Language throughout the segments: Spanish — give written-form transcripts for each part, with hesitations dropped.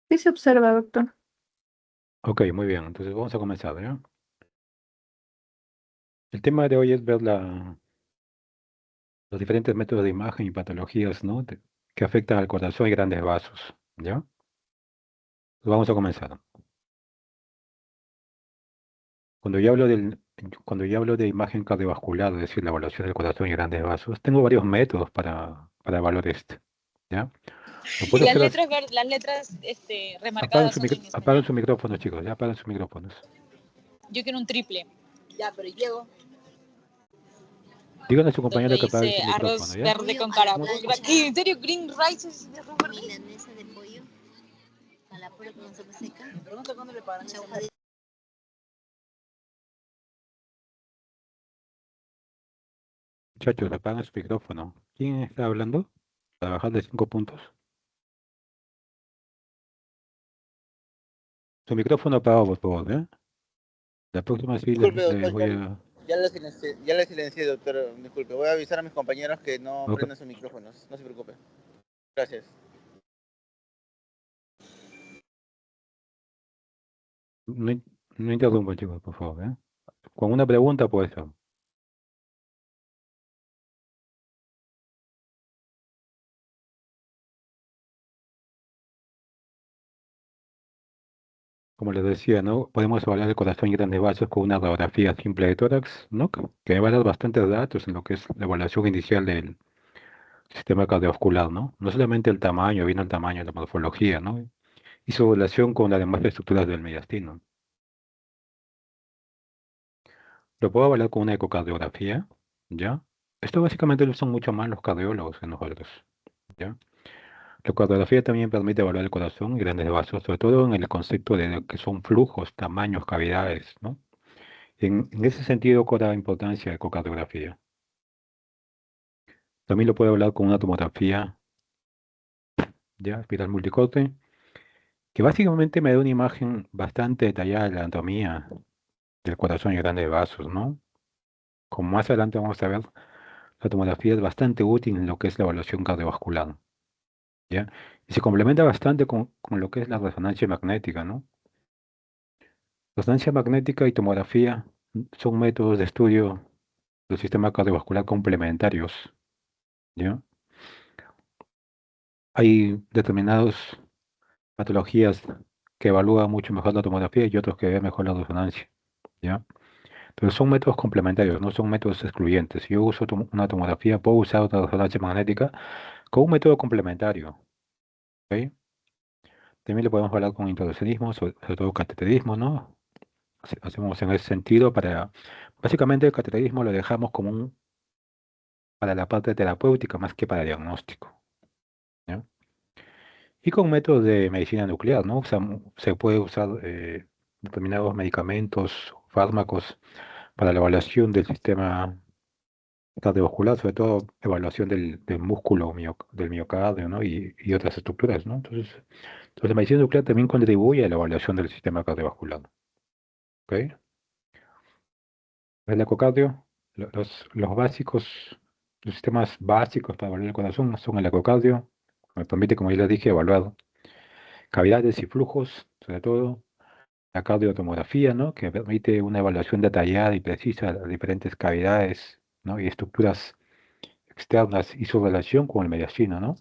¿Qué se observa, doctor? Ok, muy bien. Entonces vamos a comenzar, ¿ya? El tema de hoy es ver los diferentes métodos de imagen y patologías, ¿no? Que afectan al corazón y grandes vasos, ¿ya? Vamos a comenzar. Cuando yo hablo cuando yo hablo de imagen cardiovascular, es decir, la evaluación del corazón y grandes vasos, tengo varios métodos para evaluar esto, ¿ya? Lo Y puedo hacer así. las letras remarcadas son en Apagan español. su micrófono, chicos, ya apagan sus micrófonos. Yo quiero un triple. Ya, pero llego. Díganle a su Donde compañero que apague su dice micrófono, arroz ¿ya? verde con carapul. ¿Qué? ¿En serio? ¿Green rice es de arroz verde? Milanesa de pollo a la pura con sopa seca. Me pregunto cuándo le pagan. Muchachos, apagan su micrófono. ¿Quién está hablando? Para bajar de 5 puntos. Su micrófono apagado, por favor, ¿eh? La próxima sí Disculpe, les doctor, voy a... ya le silencié, doctor. Disculpe, voy a avisar a mis compañeros que no Ok. prendan sus micrófonos. No se preocupe. Gracias. No, no interrumpan, chicos, por favor, ¿eh? Con una pregunta puede ser. Como les decía, ¿no? Podemos evaluar el corazón y grandes vasos con una radiografía simple de tórax, ¿no? Que va a dar bastantes datos en lo que es la evaluación inicial del sistema cardiovascular, ¿no? No solamente el tamaño, viene el tamaño, la morfología, ¿no? Y su relación con las demás estructuras del mediastino. Lo puedo evaluar con una ecocardiografía, ¿ya? Esto básicamente lo usan mucho más los cardiólogos que nosotros, ¿ya? La cardiografía también permite evaluar el corazón y grandes vasos, sobre todo en el concepto de lo que son flujos, tamaños, cavidades, ¿no? En ese sentido cobra importancia la ecocardiografía. También lo puedo hablar con una tomografía, ¿ya? Espiral multicorte, que básicamente me da una imagen bastante detallada de la anatomía del corazón y grandes vasos, ¿no? Como más adelante vamos a ver, la tomografía es bastante útil en lo que es la evaluación cardiovascular, ¿ya? Y se complementa bastante con lo que es la resonancia magnética, ¿no? Resonancia magnética y tomografía son métodos de estudio del sistema cardiovascular complementarios, ¿ya? Hay determinadas patologías que evalúan mucho mejor la tomografía y otros que ven mejor la resonancia, ¿ya? Pero son métodos complementarios, no son métodos excluyentes. Si yo uso una tomografía, puedo usar otra resonancia magnética con un método complementario, ¿ok? También lo podemos hablar con introduccionismo, sobre todo cateterismo, ¿no? Hacemos en ese sentido básicamente el cateterismo lo dejamos como para la parte terapéutica más que para diagnóstico, ¿ya? Y con métodos de medicina nuclear, ¿no? O sea, se puede usar determinados medicamentos, fármacos para la evaluación del sistema cardiovascular, sobre todo evaluación del músculo, del miocardio, ¿no? Y otras estructuras, ¿no? Entonces la medicina nuclear también contribuye a la evaluación del sistema cardiovascular, ¿ok? El ecocardio, los básicos, los sistemas básicos para evaluar el corazón son el ecocardio, que me permite, como ya les dije, evaluar cavidades y flujos, sobre todo la cardiotomografía, ¿no? Que permite una evaluación detallada y precisa de las diferentes cavidades, ¿no? Y estructuras externas y su relación con el mediastino, ¿no?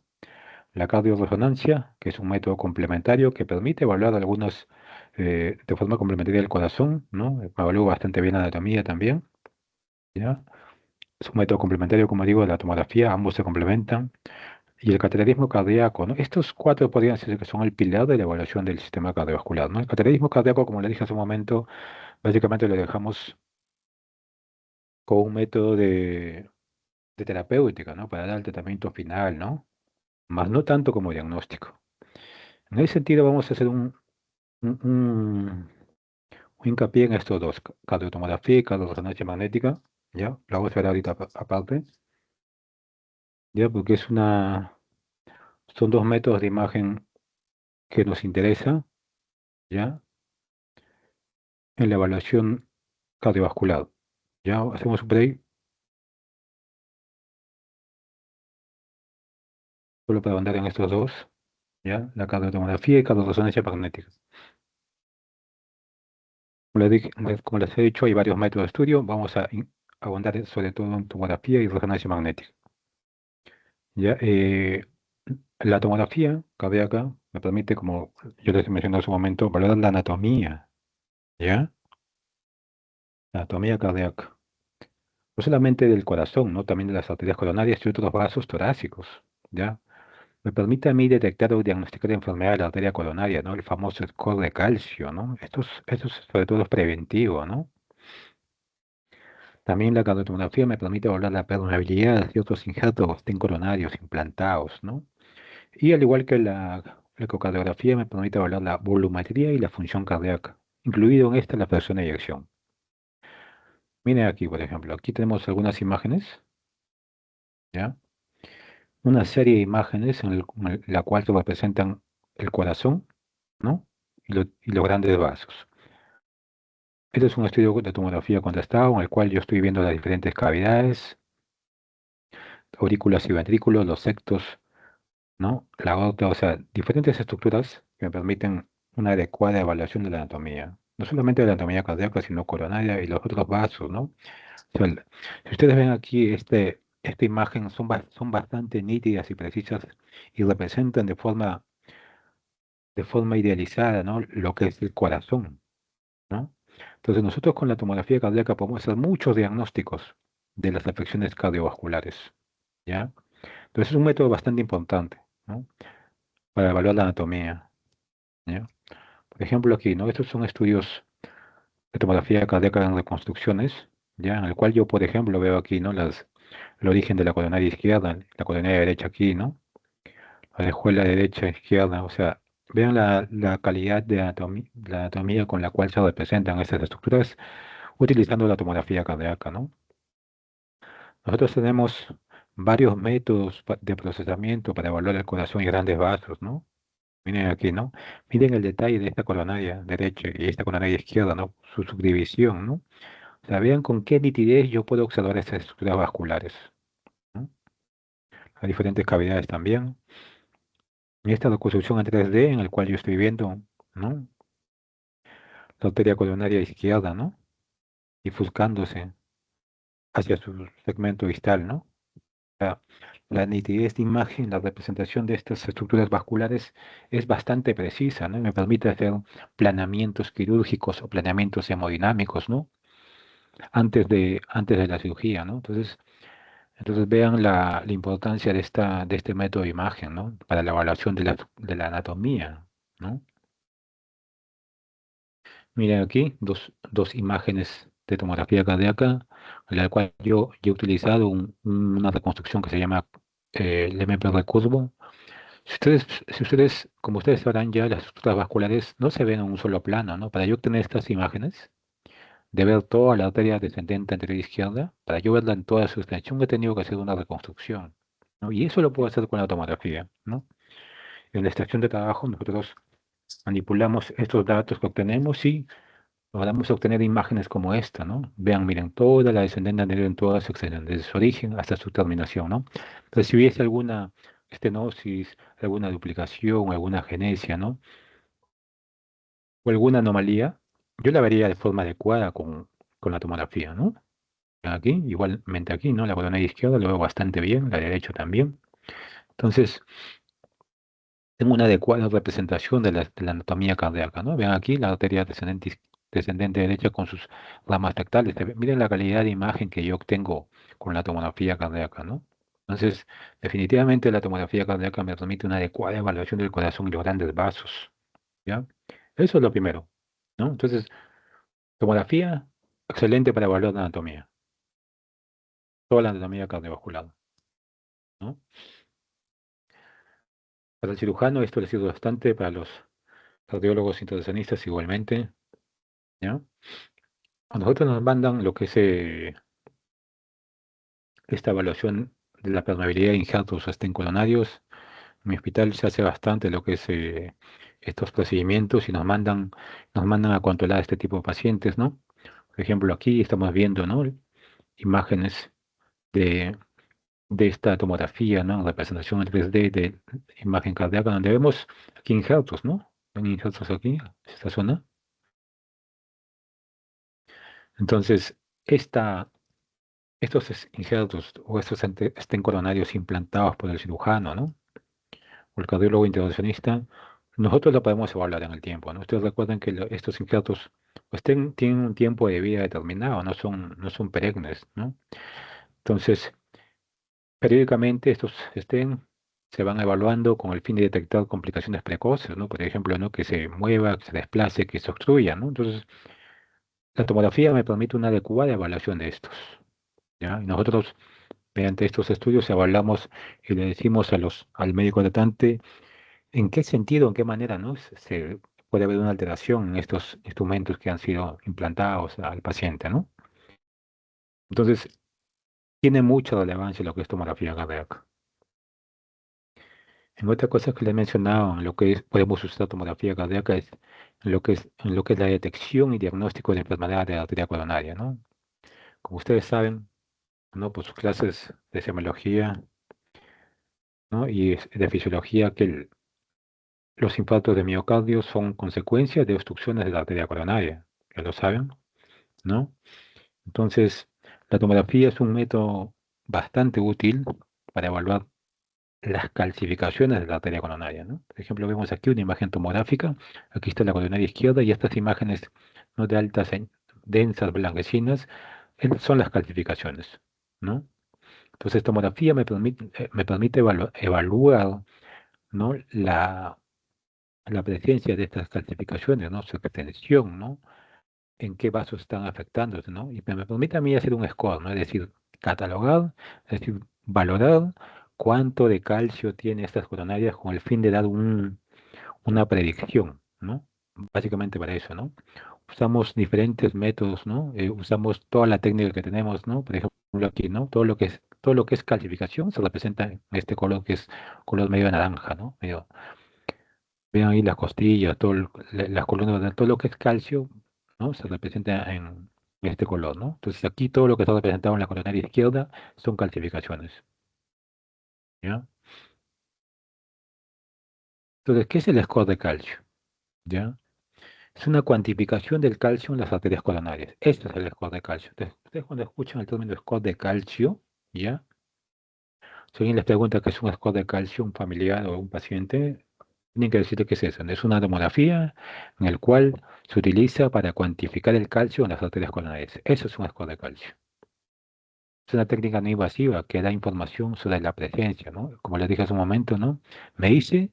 La cardioresonancia, que es un método complementario que permite evaluar algunos de forma complementaria el corazón, ¿no? Evalúa bastante bien la anatomía también, ¿ya? Es un método complementario, como digo, de la tomografía, ambos se complementan. Y el cateterismo cardíaco, ¿no? Estos cuatro podrían decir que son el pilar de la evaluación del sistema cardiovascular, ¿no? El cateterismo cardíaco, como le dije hace un momento, básicamente lo dejamos con un método de terapéutica, ¿no? Para dar el tratamiento final, ¿no? Más no tanto como diagnóstico. En ese sentido vamos a hacer un- un- un hincapié en estos dos, cardiotomografía y cardioresonancia magnética, ¿ya? Lo vamos a ver ahorita aparte, ¿ya? Porque son dos métodos de imagen que nos interesan, ¿ya? En la evaluación cardiovascular. ¿Ya? Hacemos un break, solo para andar en estos dos, ¿ya? La cardiotomografía y cardioresonancia magnética. Como les he dicho, hay varios métodos de estudio. Vamos a abundar sobre todo en tomografía y resonancia magnética. ¿Ya? La tomografía cardíaca me permite, como yo les mencioné hace un momento, valorar la anatomía, ¿ya? La anatomía cardíaca. No solamente del corazón, ¿no? También de las arterias coronarias y otros vasos torácicos, ¿ya? Me permite a mí detectar o diagnosticar enfermedad de la arteria coronaria, ¿no? El famoso score de calcio, ¿no? Esto sobre todo es preventivo, ¿no? También la cardiotomografía me permite evaluar la permeabilidad de ciertos injertos coronarios implantados, ¿no? Y al igual que la ecocardiografía me permite evaluar la volumetría y la función cardíaca, incluido en esta la presión de eyección. Miren aquí, por ejemplo, aquí tenemos algunas imágenes, ¿ya? Una serie de imágenes en la cual se representan el corazón, ¿no? Y los grandes vasos. Este es un estudio de tomografía contrastado en el cual yo estoy viendo las diferentes cavidades, aurículas y ventrículos, los septos, ¿no? La aorta, o sea, diferentes estructuras que me permiten una adecuada evaluación de la anatomía. No solamente de la anatomía cardíaca, sino coronaria y los otros vasos, ¿no? O sea, si ustedes ven aquí esta imagen, son bastante nítidas y precisas y representan de forma idealizada, ¿no? Lo que es el corazón, ¿no? Entonces nosotros con la tomografía cardíaca podemos hacer muchos diagnósticos de las afecciones cardiovasculares, ¿ya? Entonces es un método bastante importante, ¿no? Para evaluar la anatomía, ¿ya? Por ejemplo aquí, ¿no? Estos son estudios de tomografía cardíaca en reconstrucciones, ¿ya? En el cual yo, por ejemplo, veo aquí, ¿no? El origen de la coronaria izquierda, la coronaria derecha aquí, ¿no? La escuela derecha, izquierda, o sea, vean la calidad de la anatomía con la cual se representan estas estructuras utilizando la tomografía cardíaca, ¿no? Nosotros tenemos varios métodos de procesamiento para evaluar el corazón y grandes vasos, ¿no? Miren aquí, ¿no? Miren el detalle de esta coronaria derecha y esta coronaria izquierda, ¿no? Su subdivisión, ¿no? O sea, vean con qué nitidez yo puedo observar estas estructuras vasculares, ¿no? Las diferentes cavidades también. Y esta reconstrucción en 3D en el cual yo estoy viendo, ¿no? La arteria coronaria izquierda, ¿no? Difuscándose hacia su segmento distal, ¿no? sea, la nitidez de imagen, la representación de estas estructuras vasculares es bastante precisa, ¿no? Y me permite hacer planeamientos quirúrgicos o planeamientos hemodinámicos, ¿no? Antes de la cirugía, ¿no? Entonces vean la importancia de este método de imagen, ¿no? Para la evaluación de la anatomía, ¿no? Miren aquí dos imágenes de tomografía cardíaca, en la cual yo he utilizado una reconstrucción que se llama el MPR curvo. Como ustedes sabrán ya, las estructuras vasculares no se ven en un solo plano, ¿no? Para yo obtener estas imágenes, de ver toda la arteria descendente anterior izquierda, para yo verla en toda su extensión, he tenido que hacer una reconstrucción, ¿no? Y eso lo puedo hacer con la tomografía, ¿no? En la estación de trabajo nosotros manipulamos estos datos que obtenemos y logramos obtener imágenes como esta, ¿no? Vean, miren, toda la descendente anterior en toda su extensión, desde su origen hasta su terminación, ¿no? Entonces, si hubiese alguna estenosis, alguna duplicación, alguna genesia, ¿no? O alguna anomalía, yo la vería de forma adecuada con la tomografía, ¿no? Aquí, igualmente aquí, ¿no? La coronaria izquierda lo veo bastante bien, la derecha también. Entonces, tengo una adecuada representación de la anatomía cardíaca, ¿no? Vean aquí la arteria descendente derecha con sus ramas rectales. Miren la calidad de imagen que yo obtengo con la tomografía cardíaca, ¿no? Entonces, definitivamente la tomografía cardíaca me permite una adecuada evaluación del corazón y los grandes vasos, ¿ya? Eso es lo primero, ¿no? Entonces, tomografía, excelente para evaluar la anatomía, toda la anatomía cardiovascular, ¿no? Para el cirujano esto le sirve bastante, para los cardiólogos intervencionistas igualmente, ¿ya? A nosotros nos mandan lo que es esta evaluación de la permeabilidad de injertos coronarios. En mi hospital se hace bastante lo que es estos procedimientos y nos mandan a controlar este tipo de pacientes, ¿no? Por ejemplo, aquí estamos viendo, ¿no? Imágenes de de esta tomografía, ¿no? Representación en 3D de imagen cardíaca, donde vemos aquí injertos, ¿no? Ven injertos aquí, esta zona. Entonces, estos injertos o estos estén coronarios implantados por el cirujano, ¿no? O el cardiólogo intervencionista, nosotros lo podemos evaluar en el tiempo, ¿no? Ustedes recuerden que estos injertos pues, tienen un tiempo de vida determinado, no son perennes, ¿no? Entonces, periódicamente estos se van evaluando con el fin de detectar complicaciones precoces, ¿no? Por ejemplo, ¿no? Que se mueva, que se desplace, que se obstruya, ¿no? Entonces, la tomografía me permite una adecuada evaluación de estos, ¿ya? Y nosotros, mediante estos estudios, evaluamos y le decimos al médico tratante en qué sentido, en qué manera, ¿no? Se puede haber una alteración en estos instrumentos que han sido implantados al paciente, ¿no? Entonces, tiene mucha relevancia lo que es tomografía cardíaca. En otra cosa que le he mencionado, en lo que podemos usar tomografía cardíaca es en lo que es la detección y diagnóstico de enfermedad de la arteria coronaria, ¿no? Como ustedes saben, ¿no? Por sus clases de semiología, ¿no? Y de fisiología, que los infartos de miocardio son consecuencia de obstrucciones de la arteria coronaria, ya lo saben, ¿no? Entonces, la tomografía es un método bastante útil para evaluar las calcificaciones de la arteria coronaria, ¿no? Por ejemplo, vemos aquí una imagen tomográfica, aquí está la coronaria izquierda y estas imágenes, ¿no? De altas, densas, blanquecinas, son las calcificaciones, ¿no? Entonces, tomografía me permite evaluar, ¿no? La presencia de estas calcificaciones, ¿no? Su extensión, ¿no? En qué vasos están afectándose, ¿no? Y me permite a mí hacer un score, ¿no? Es decir, catalogar, es decir, valorar cuánto de calcio tiene estas coronarias con el fin de dar una predicción, ¿no? Básicamente para eso, ¿no? Usamos diferentes métodos, ¿no? Usamos toda la técnica que tenemos, ¿no? Por ejemplo, aquí, ¿no? Todo lo que es calcificación se representa en este color que es color medio naranja, ¿no? Vean ahí las costillas, las columnas, todo lo que es calcio, ¿no? Se representa en este color, ¿no? Entonces aquí todo lo que está representado en la coronaria izquierda son calcificaciones, ¿ya? Entonces, ¿qué es el score de calcio? ¿Ya? Es una cuantificación del calcio en las arterias coronarias. Este es el score de calcio. Entonces, ustedes cuando escuchan el término score de calcio, ¿ya? Si alguien les pregunta qué es un score de calcio, un familiar o un paciente, tienen que decirle qué es eso. Es una tomografía en el cual se utiliza para cuantificar el calcio en las arterias coronarias. Eso es un score de calcio. Es una técnica no invasiva que da información sobre la presencia, ¿no? Como les dije hace un momento, ¿no? Me dice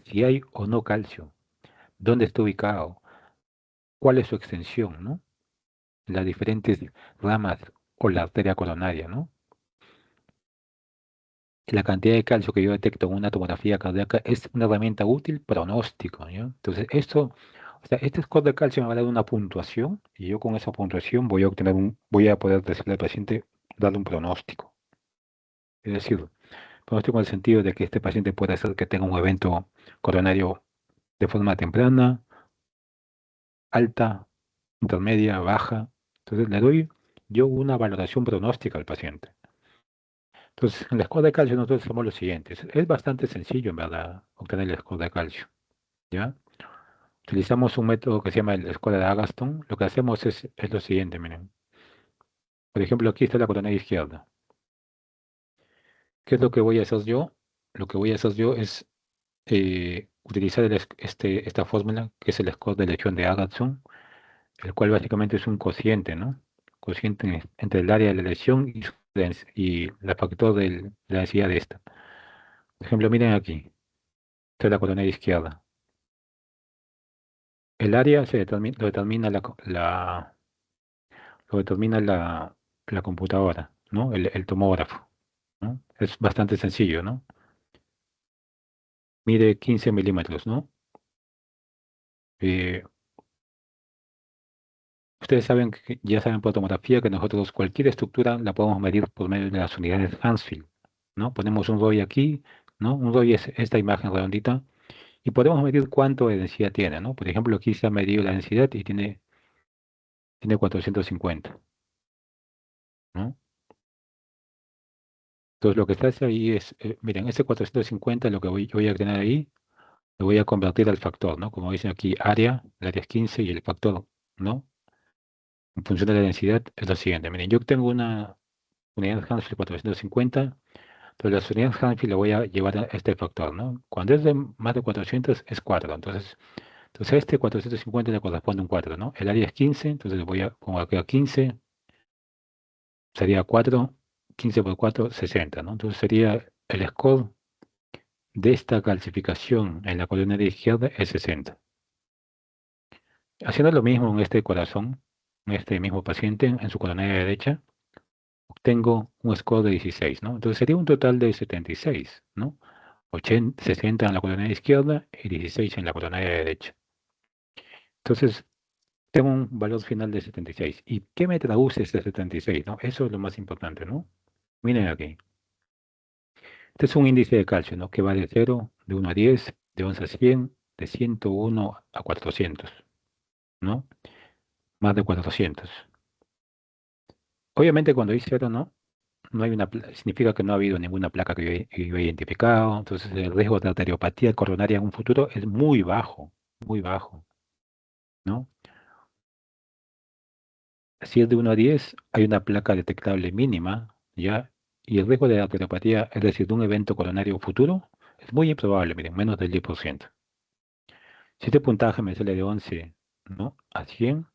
si hay o no calcio, dónde está ubicado, cuál es su extensión, ¿no? Las diferentes ramas o la arteria coronaria, ¿no? La cantidad de calcio que yo detecto en una tomografía cardíaca es una herramienta útil pronóstico, ¿ya? Entonces, o sea, este score de calcio me va a dar una puntuación y yo con esa puntuación voy a poder decirle al paciente, darle un pronóstico. Es decir, pronóstico en el sentido de que este paciente puede ser que tenga un evento coronario de forma temprana, alta, intermedia, baja. Entonces, le doy yo una valoración pronóstica al paciente. Entonces, en la score de calcio nosotros hacemos lo siguiente. Es bastante sencillo, en verdad, obtener el score de calcio, ¿ya? Utilizamos un método que se llama el score de Agatston. Lo que hacemos es lo siguiente, miren. Por ejemplo, aquí está la coronaria izquierda. ¿Qué es lo que voy a hacer yo? Lo que voy a hacer yo es utilizar esta fórmula, que es el score de lesión de Agatston, el cual básicamente es un cociente, ¿no? Cociente entre el área de la lesión y el factor de la densidad de esta. Por ejemplo, miren aquí. Esta es la coronaria izquierda. El área lo determina la computadora, ¿no? El tomógrafo, ¿no? Es bastante sencillo, ¿no? Mide 15 milímetros, ¿no? Eh, Ustedes ya saben por tomografía que nosotros cualquier estructura la podemos medir por medio de las unidades Mansfield, ¿no? Ponemos un ROI aquí, ¿no? Un ROI es esta imagen redondita y podemos medir cuánto de densidad tiene, ¿no? Por ejemplo, aquí se ha medido la densidad y tiene 450, ¿no? Entonces lo que se hace ahí es, miren, ese 450 lo que yo voy a tener ahí, lo voy a convertir al factor, ¿no? Como dicen aquí, área, el área es 15 y el factor, ¿no? En función de la densidad es lo siguiente. Miren, yo tengo una unidad Hansfield 450, entonces las unidades Hansfield le voy a llevar a este factor, ¿no? Cuando es de más de 400 es 4, entonces a este 450 le corresponde un 4, ¿no? El área es 15, entonces le voy a pongo aquí a 15, sería 4, 15 por 4, 60, ¿no? Entonces sería el score de esta calcificación en la coronaria izquierda es 60. Haciendo lo mismo en este corazón, en este mismo paciente, en su coronaria derecha, obtengo un score de 16, ¿no? Entonces sería un total de 76, ¿no? 80, 60 en la coronaria izquierda y 16 en la coronaria derecha. Entonces, tengo un valor final de 76. ¿Y qué me traduce este 76, no? Eso es lo más importante, ¿no? Miren aquí. Este es un índice de calcio, ¿no? Que va de 0, de 1 a 10, de 11 a 100, de 101 a 400, ¿no? Más de 400. Obviamente cuando dice 0, no hay significa que no ha habido ninguna placa que yo he identificado. Entonces el riesgo de arteriopatía coronaria en un futuro es muy bajo, ¿no? Si es de 1 a 10, hay una placa detectable mínima, ¿ya? Y el riesgo de arteriopatía, es decir, de un evento coronario futuro, es muy improbable, miren, menos del 10%. Si este puntaje me sale de 11, ¿no? A 100,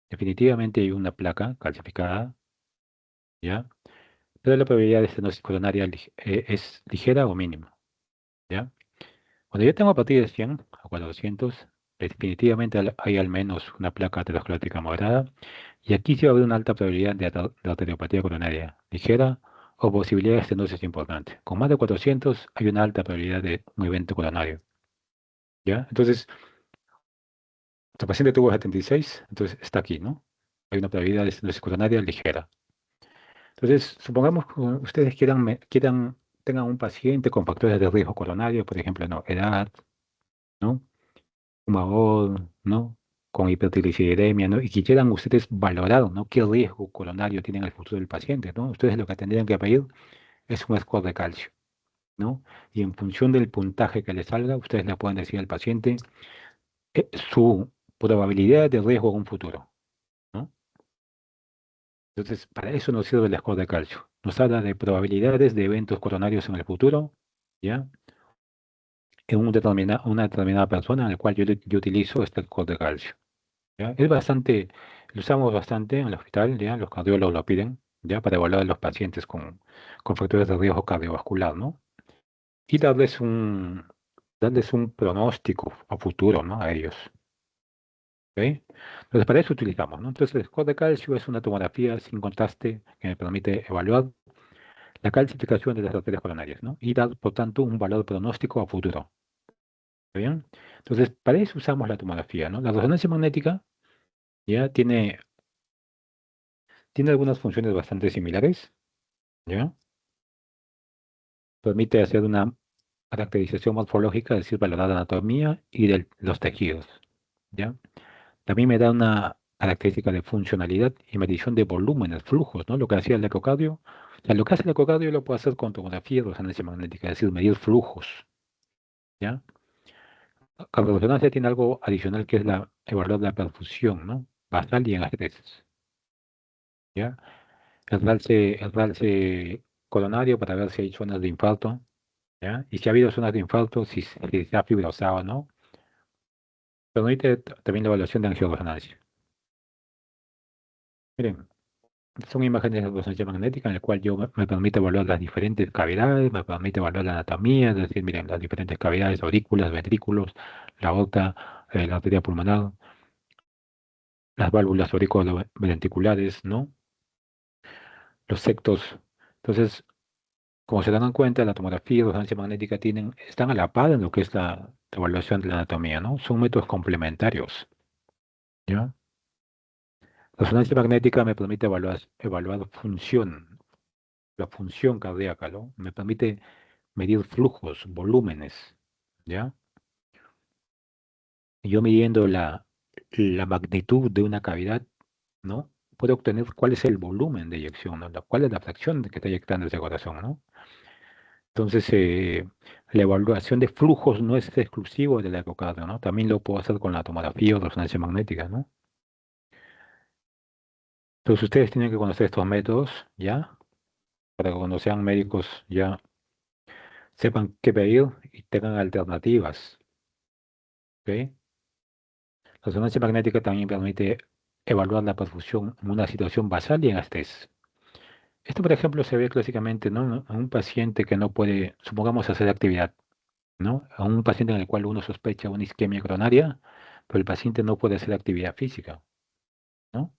definitivamente hay una placa calcificada, ¿ya? Pero la probabilidad de estenosis coronaria es ligera o mínima, ¿ya? Cuando yo tengo a partir de 100 a 400, definitivamente hay al menos una placa aterosclerótica moderada, y aquí sí va a haber una alta probabilidad de arteriopatía coronaria ligera o posibilidad de estenosis importante. Con más de 400 hay una alta probabilidad de un evento coronario, ¿ya? Entonces, nuestro paciente tuvo 76, entonces está aquí, ¿no? Hay una probabilidad de estenosis coronaria ligera. Entonces, supongamos que ustedes tengan un paciente con factores de riesgo coronario, por ejemplo, ¿no? Edad, ¿no? Humor, ¿no? Con hipertrigliceridemia, ¿no? Y quisieran ustedes valorar, ¿no? ¿Qué riesgo coronario tiene en el futuro del paciente, ¿no? Ustedes lo que tendrían que pedir es un score de calcio, ¿no? Y en función del puntaje que le salga, ustedes le pueden decir al paciente su probabilidad de riesgo en un futuro, ¿no? Entonces, para eso nos sirve el score de calcio. Nos habla de probabilidades de eventos coronarios en el futuro, ¿ya? En una determinada persona en la cual yo utilizo este score de calcio. ¿Ya? Es bastante, lo usamos bastante en el hospital, ¿ya? Los cardiólogos lo piden, ¿ya? Para evaluar a los pacientes con factores de riesgo cardiovascular, ¿no? Y darles un pronóstico a futuro, ¿no? A ellos, ¿ok? Entonces, para eso utilizamos, ¿no? Entonces, el score de calcio es una tomografía sin contraste que me permite evaluar la calcificación de las arterias coronarias, ¿no? Y dar, por tanto, un valor pronóstico a futuro, ¿está bien? Entonces, para eso usamos la tomografía, ¿no? La resonancia magnética ya tiene algunas funciones bastante similares, ¿ya? Permite hacer una caracterización morfológica, es decir, valorar la anatomía y de los tejidos, ¿ya? También me da una característica de funcionalidad y medición de volúmenes, flujos, ¿no? Lo que hacía el ecocardio. O sea, lo que hace el ecocardio lo puedo hacer con tomografía y resonancia magnética, es decir, medir flujos, ¿ya? La resonancia tiene algo adicional que es evaluar la perfusión, ¿no? Basal y en atresis, ¿ya? El RALSE coronario para ver si hay zonas de infarto, ¿ya? Y si ha habido zonas de infarto, si se ha fibrosado o no. Permite también la evaluación de angioresonancia. Miren, son imágenes de resonancia magnética en el cual me permite evaluar las diferentes cavidades, me permite evaluar la anatomía, es decir, miren, las diferentes cavidades, aurículas, ventrículos, la aorta, la arteria pulmonar, las válvulas auriculoventriculares, ¿no? Los septos. Entonces, como se dan cuenta, la tomografía y resonancia magnética están a la par en lo que es la evaluación de la anatomía, ¿no? Son métodos complementarios, ¿ya? La resonancia magnética me permite evaluar la función cardíaca, ¿no? Me permite medir flujos, volúmenes, ¿ya? Y yo midiendo la magnitud de una cavidad, ¿no? puedo obtener cuál es el volumen de eyección, ¿no? Cuál es la fracción que está eyectando ese corazón, ¿no? Entonces, la evaluación de flujos no es exclusivo del ecocardio, ¿no? También lo puedo hacer con la tomografía o resonancia magnética, ¿no? Entonces, ustedes tienen que conocer estos métodos, ¿ya? Para que cuando sean médicos ya sepan qué pedir y tengan alternativas, ¿ok? La resonancia magnética también permite evaluar la perfusión en una situación basal y en estrés. Esto, por ejemplo, se ve clásicamente, ¿no? En un paciente que no puede, supongamos, hacer actividad, ¿no? A un paciente en el cual uno sospecha una isquemia coronaria, pero el paciente no puede hacer actividad física, ¿no?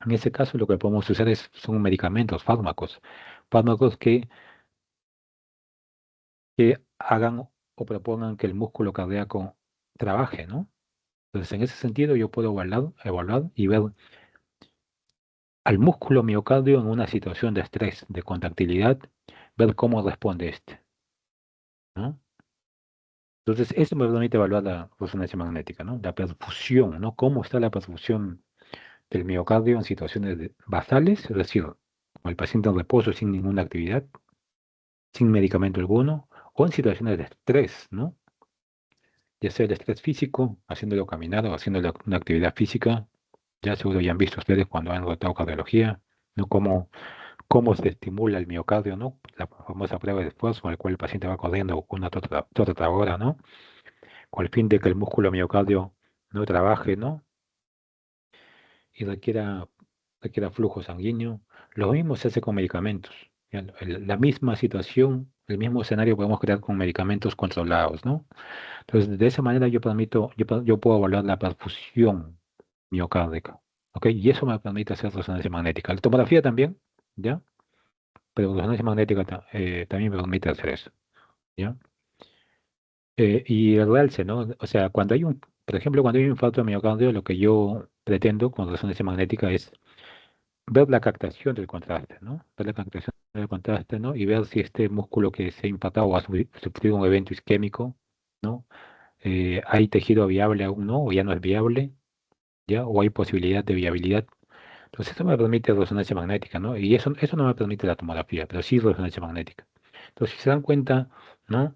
En ese caso, lo que podemos usar son medicamentos, fármacos que hagan o propongan que el músculo cardíaco trabaje, ¿no? Entonces, en ese sentido, yo puedo evaluar y ver al músculo miocardio en una situación de estrés, de contractilidad, ver cómo responde este, ¿no? Entonces, eso me permite evaluar la resonancia magnética, ¿no? La perfusión, ¿no? Cómo está la perfusión del miocardio en situaciones basales, es decir, con el paciente en reposo sin ninguna actividad, sin medicamento alguno, o en situaciones de estrés, ¿no? Ya sea el estrés físico, haciéndolo caminar o haciéndolo una actividad física. Ya seguro ya han visto ustedes cuando han tratado cardiología, ¿no? Cómo se estimula el miocardio, ¿no? La famosa prueba de esfuerzo con la cual el paciente va corriendo una otra hora, ¿no? Con el fin de que el músculo miocardio no trabaje, ¿no? Y requiera flujo sanguíneo. Lo mismo se hace con medicamentos. ¿Ya? La misma situación, el mismo escenario podemos crear con medicamentos controlados, ¿no? Entonces, de esa manera yo puedo evaluar la perfusión miocárdica, ¿ok? Y eso me permite hacer resonancia magnética. La tomografía también, ¿ya? Pero resonancia magnética también me permite hacer eso, ¿ya? Y el realce, ¿no? O sea, por ejemplo, cuando hay un infarto de miocardio, lo que yo pretendo con resonancia magnética es ver la captación del contraste, ¿no? Ver la captación del contraste, ¿no? Y ver si este músculo que se ha impactado o ha sufrido un evento isquémico, ¿no? ¿Hay tejido viable aún no? ¿O ya no es viable? ¿Ya? ¿O hay posibilidad de viabilidad? Entonces, eso me permite resonancia magnética, ¿no? Y eso no me permite la tomografía, pero sí resonancia magnética. Entonces, si se dan cuenta, ¿no?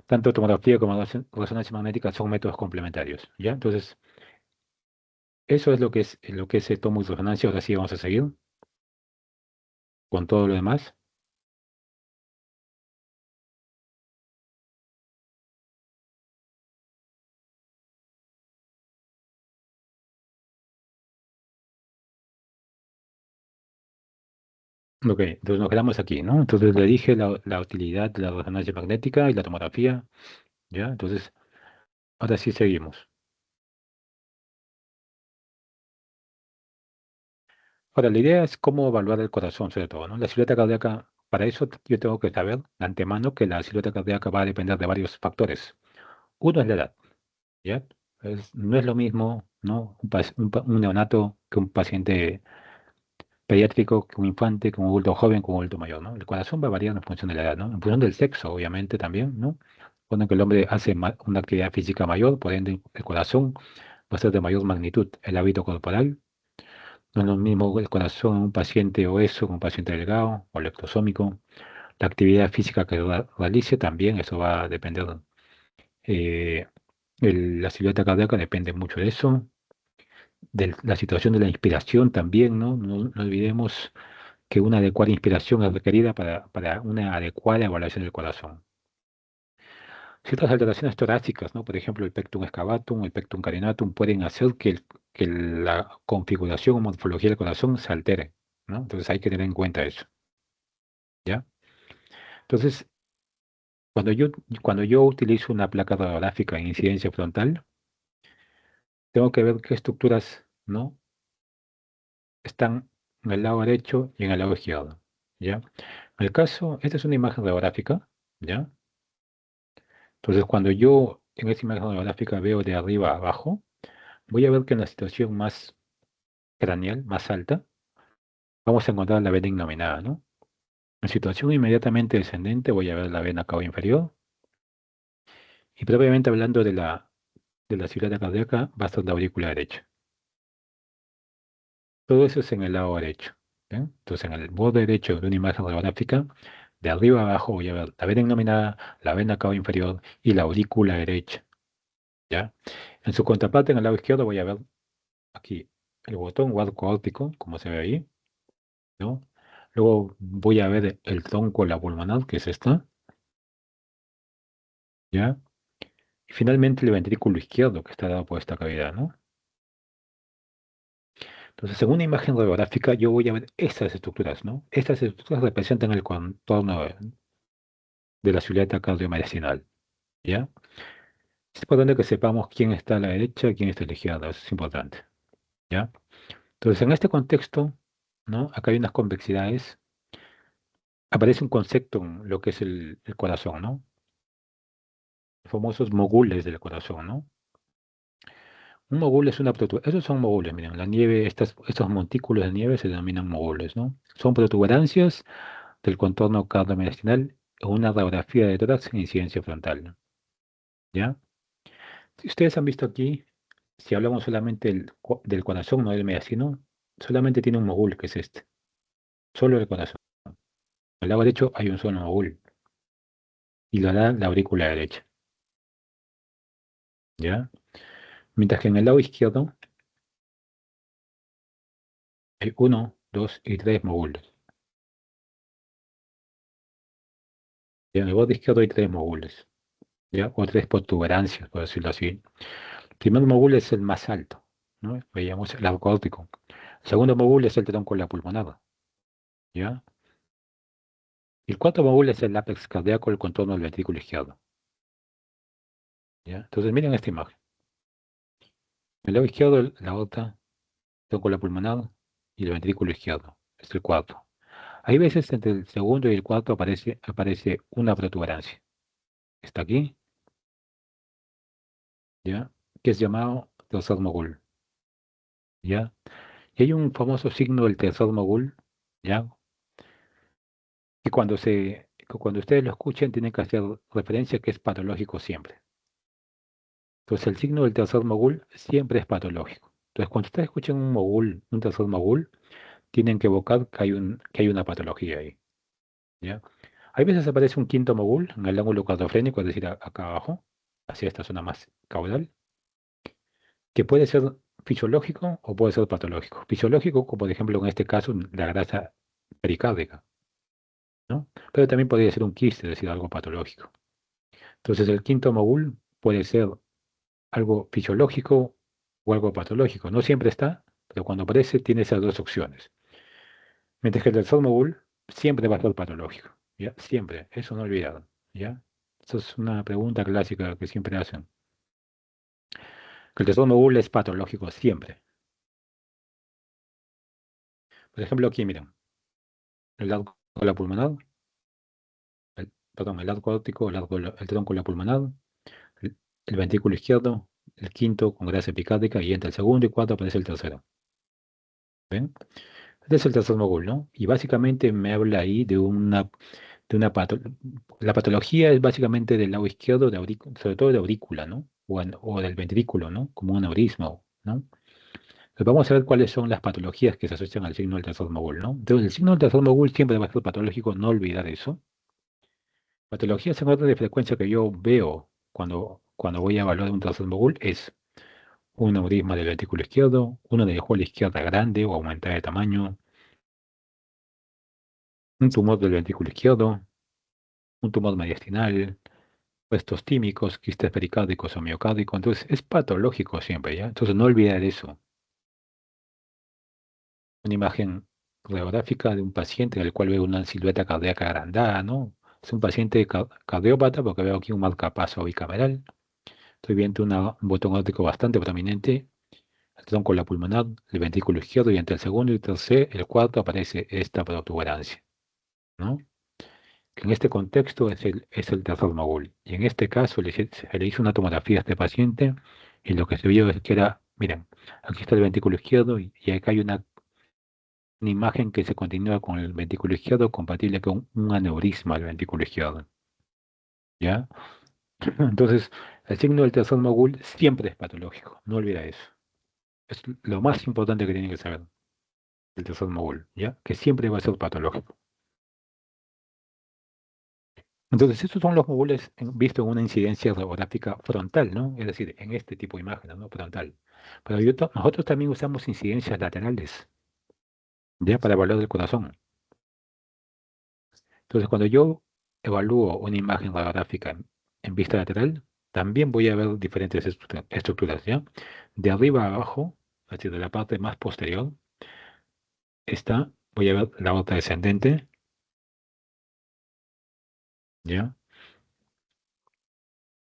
Tanto tomografía como resonancia magnética son métodos complementarios, ¿ya? Entonces, eso es lo que es el tomo y resonancia. Ahora sí vamos a seguir con todo lo demás. Ok, entonces nos quedamos aquí, ¿no? Entonces le dije la utilidad de la resonancia magnética y la tomografía, ¿ya? Entonces, ahora sí seguimos. Ahora, la idea es cómo evaluar el corazón, sobre todo, ¿no? La silueta cardíaca, para eso yo tengo que saber de antemano que la silueta cardíaca va a depender de varios factores. Uno es la edad, ¿ya? No es lo mismo, ¿no? Un neonato que un paciente pediátrico, que un infante, que un adulto joven, que un adulto mayor, ¿no? El corazón va variando en función de la edad, ¿no? En función del sexo, obviamente, también, ¿no? Cuando que el hombre hace una actividad física mayor, por ende, el corazón va a ser de mayor magnitud. El hábito corporal, no es lo mismo el corazón en un paciente obeso, con un paciente delgado o leptosómico. La actividad física que realice también, eso va a depender. eh, la silueta cardíaca depende mucho de eso. De la situación de la inspiración también, ¿no? No olvidemos que una adecuada inspiración es requerida para una adecuada evaluación del corazón. Ciertas alteraciones torácicas, ¿no? Por ejemplo, el pectum excavatum, el pectum carenatum, pueden hacer que la configuración o morfología del corazón se altere, ¿no? Entonces hay que tener en cuenta eso, ¿ya? Entonces, cuando yo utilizo una placa radiográfica en incidencia frontal, tengo que ver qué estructuras, ¿no? Están en el lado derecho y en el lado izquierdo, ¿ya? En el caso, esta es una imagen radiográfica, ¿ya? Entonces, cuando yo en esta imagen radiográfica veo de arriba a abajo, voy a ver que en la situación más craneal, más alta, vamos a encontrar la vena innominada, ¿no? En situación inmediatamente descendente voy a ver la vena cava inferior y previamente hablando de la silueta cardíaca va a estar la aurícula derecha. Todo eso es en el lado derecho. ¿Bien? Entonces, en el borde derecho de una imagen radiográfica, de arriba a abajo voy a ver la vena innominada, la vena cava inferior y la aurícula derecha. ¿Ya? En su contraparte, en el lado izquierdo, voy a ver aquí el botón o arco óptico, como se ve ahí, ¿no? Luego voy a ver el tronco, la pulmonar, que es esta, ¿ya? Y finalmente el ventrículo izquierdo, que está dado por esta cavidad, ¿no? Entonces, en una imagen radiográfica, yo voy a ver estas estructuras, ¿no? Estas estructuras representan el contorno de la silueta cardiomedicinal, ¿ya? Es importante que sepamos quién está a la derecha y quién está a la izquierda, eso es importante, ¿ya? Entonces, en este contexto, ¿no? Acá hay unas convexidades. Aparece un concepto en lo que es el corazón, ¿no? Los famosos mogules del corazón, ¿no? Un mogul es una protuberancia. Esos son mogules, miren, la nieve, estos montículos de nieve se denominan mogules, ¿no? Son protuberancias del contorno cardiomediastinal o una radiografía de tórax en incidencia frontal, ¿ya? Si ustedes han visto aquí, si hablamos solamente del corazón, no del mediastino, solamente tiene un mogul, que es este, solo el corazón. Al lado derecho hay un solo mogul y lo da la aurícula derecha, ¿ya? Mientras que en el lado izquierdo hay uno, dos y tres mogules. Y en el borde izquierdo hay tres mogules, ¿ya? O tres protuberancias, por decirlo así. El primer mogul es el más alto, ¿no? Veíamos el arco óptico. El segundo mogul es el tronco de la pulmonar, ¿ya? Y el cuarto mogul es el ápex cardíaco, el contorno del ventrículo izquierdo, ¿ya? Entonces miren esta imagen. En el lado izquierdo la aorta, tronco de la pulmonar y el ventrículo izquierdo. Es el cuarto. Hay veces entre el segundo y el cuarto aparece una protuberancia. Está aquí, ¿ya? Que es llamado tercer mogul, ¿ya? Y hay un famoso signo del tercer mogul, ¿ya? Que cuando ustedes lo escuchen tienen que hacer referencia que es patológico siempre. Entonces el signo del tercer mogul siempre es patológico. Entonces cuando ustedes escuchen un mogul, un tercer mogul, tienen que evocar que hay una patología ahí, ¿ya? Hay veces aparece un quinto mogul en el ángulo cardofrénico, es decir, acá abajo, hacia esta zona más caudal, que puede ser fisiológico o puede ser patológico. Fisiológico, como por ejemplo en este caso, la grasa pericárdica, ¿no? Pero también podría ser un quiste, es decir, algo patológico. Entonces, el quinto mogul puede ser algo fisiológico o algo patológico. No siempre está, pero cuando aparece tiene esas dos opciones. Mientras que el tercer mogul siempre va a ser patológico, ¿ya? Siempre, eso no olvidado, ¿ya? Eso es una pregunta clásica que siempre hacen. Que el tercer mogul es patológico siempre. Por ejemplo, aquí, miren, el arco de la pulmonar, perdón, el arco óptico, el tronco de la pulmonar, el, el ventrículo izquierdo, el quinto con grasa epicárdica y entre el segundo y cuarto aparece el tercero. ¿Ven? Este es el tercer mogul, ¿no? Y básicamente me habla ahí de una la patología es básicamente del lado izquierdo, sobre todo de aurícula, ¿no? O del ventrículo, ¿no? Como un aneurisma, ¿no? Entonces vamos a ver cuáles son las patologías que se asocian al signo del tercer mogul, ¿no? Entonces el signo del tercer mogul siempre va a ser patológico, no olvidar eso. Patologías en orden de frecuencia que yo veo cuando voy a evaluar un tercer mogul es un aneurisma del ventrículo izquierdo, una de la izquierda grande o aumentada de tamaño, un tumor del ventrículo izquierdo, un tumor mediastinal, restos tímicos, quistes pericárdicos o miocárdicos. Entonces es patológico siempre, ¿ya? Entonces no olvidar eso. Una imagen radiográfica de un paciente en el cual veo una silueta cardíaca agrandada, ¿no? Es un paciente cardiópata porque veo aquí un marcapaso bicameral. Estoy viendo un botón aórtico bastante prominente, el tronco de la pulmonar, el ventrículo izquierdo y entre el segundo y el cuarto aparece esta protuberancia, ¿no? Que en este contexto es el tercer mogul. Y en este caso se le hizo una tomografía a este paciente y lo que se vio es que era, miren, aquí está el ventrículo izquierdo y acá hay una imagen que se continúa con el ventrículo izquierdo compatible con un aneurisma del ventrículo izquierdo, ¿ya? Entonces, el signo del tercer mogul siempre es patológico, no olvida eso. Es lo más importante que tienen que saber. el tercer módulo, ¿ya? Que siempre va a ser patológico. Entonces, estos son los módulos vistos en una incidencia radiográfica frontal, ¿no? Es decir, en este tipo de imágenes, ¿no? Frontal. Pero nosotros también usamos incidencias laterales, ¿ya? Para evaluar el corazón. Entonces, cuando yo evalúo una imagen radiográfica en vista lateral, también voy a ver diferentes estructuras, ¿ya? De arriba a abajo, es decir, de la parte más posterior, voy a ver la aorta descendente, ¿ya?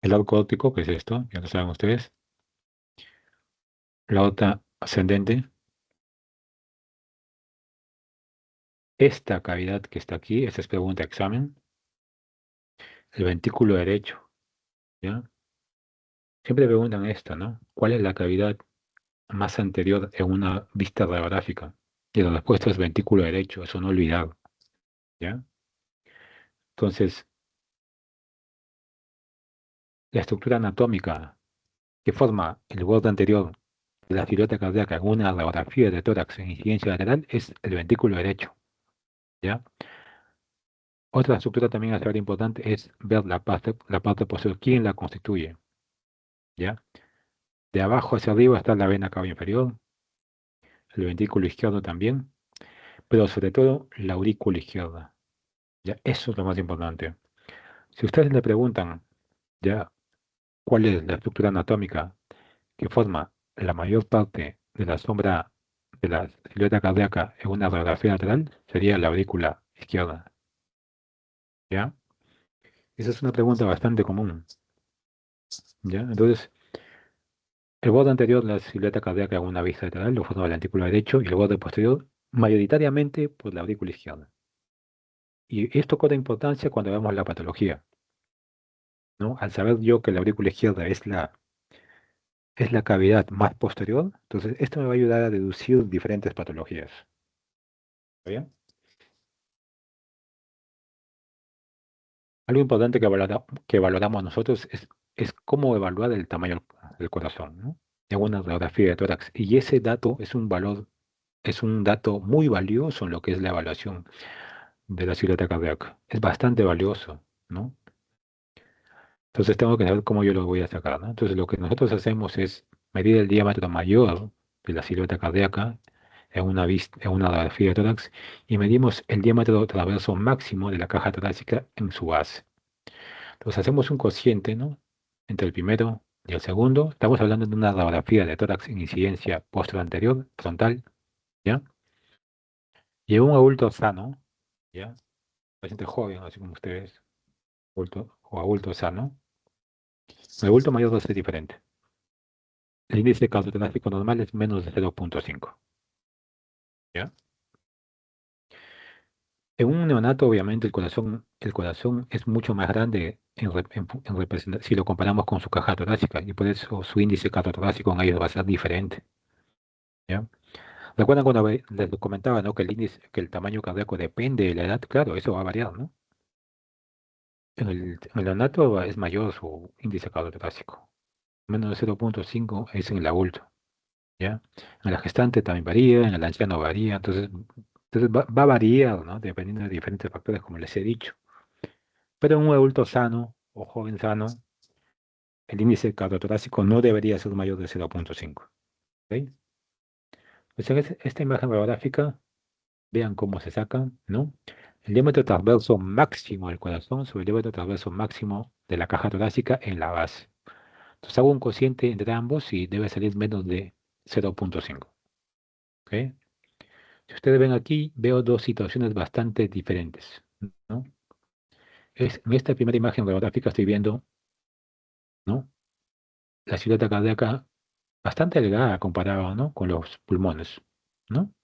El arco óptico, que es esto, ya lo saben ustedes. La aorta ascendente. Esta cavidad que está aquí, esta es pregunta de examen. El ventrículo derecho, ¿ya? Siempre preguntan esto, ¿no? ¿Cuál es la cavidad más anterior en una vista radiográfica? Y la respuesta es ventrículo derecho, eso no olvidar, ¿ya? Entonces, la estructura anatómica que forma el borde anterior de la silueta cardíaca en una radiografía de tórax en incidencia lateral es el ventrículo derecho, ¿ya? Otra estructura también a saber importante es ver la parte posterior, quién la constituye, ¿ya? De abajo hacia arriba está la vena cava inferior, el ventrículo izquierdo también, pero sobre todo la aurícula izquierda, ¿ya? Eso es lo más importante. Si ustedes le preguntan, ¿ya? ¿Cuál es la estructura anatómica que forma la mayor parte de la sombra de la silueta cardíaca en una radiografía lateral? Sería la aurícula izquierda, ¿ya? Esa es una pregunta bastante común, ¿ya? Entonces, el borde anterior de la silueta cardíaca en una vista lateral lo forma el ventrículo derecho y el borde posterior mayoritariamente por la aurícula izquierda. Y esto cobra importancia cuando vemos la patología, ¿no? Al saber yo que la aurícula izquierda es la cavidad más posterior, entonces esto me va a ayudar a deducir diferentes patologías. ¿Está bien? Algo importante que valoramos nosotros es cómo evaluar el tamaño del corazón, ¿no? En una radiografía de tórax. Y ese dato es un dato muy valioso en lo que es la evaluación de la silueta cardíaca. Es bastante valioso, ¿no? Entonces tengo que saber cómo yo lo voy a sacar, ¿no? Entonces lo que nosotros hacemos es medir el diámetro mayor de la silueta cardíaca en una radiografía de tórax y medimos el diámetro transverso máximo de la caja torácica en su base. Entonces hacemos un cociente, ¿no? Entre el primero y el segundo. Estamos hablando de una radiografía de tórax en incidencia posterior frontal, ¿ya? Y en un adulto sano, ¿ya? Paciente joven, así como ustedes, adulto sano. El adulto mayor va a ser diferente. El índice cardiotorácico normal es menos de 0.5, ¿ya? En un neonato, obviamente, el corazón es mucho más grande si lo comparamos con su caja torácica, y por eso su índice cardiotorácico en ellos va a ser diferente, ¿ya? ¿Recuerdan cuando les comentaba, ¿no? Que el tamaño cardíaco depende de la edad? Claro, eso va a variar, ¿no? En el neonato es mayor su índice cardiotorácico. Menos de 0.5 es en el adulto, ¿ya? En la gestante también varía, en el anciano varía, entonces va a variar, ¿no? Dependiendo de diferentes factores, como les he dicho. Pero en un adulto sano o joven sano, el índice cardiotorácico no debería ser mayor de 0.5. ¿Ok? Pues en esta imagen radiográfica, vean cómo se saca, ¿no? El diámetro transverso máximo del corazón sobre el diámetro transverso máximo de la caja torácica en la base. Entonces hago un cociente entre ambos y debe salir menos de 0.5. ¿Ok? Si ustedes ven aquí, veo dos situaciones bastante diferentes, ¿no? En esta primera imagen radiográfica estoy viendo, ¿no? La silueta cardíaca bastante delgada comparada, ¿no? Con los pulmones, ¿no?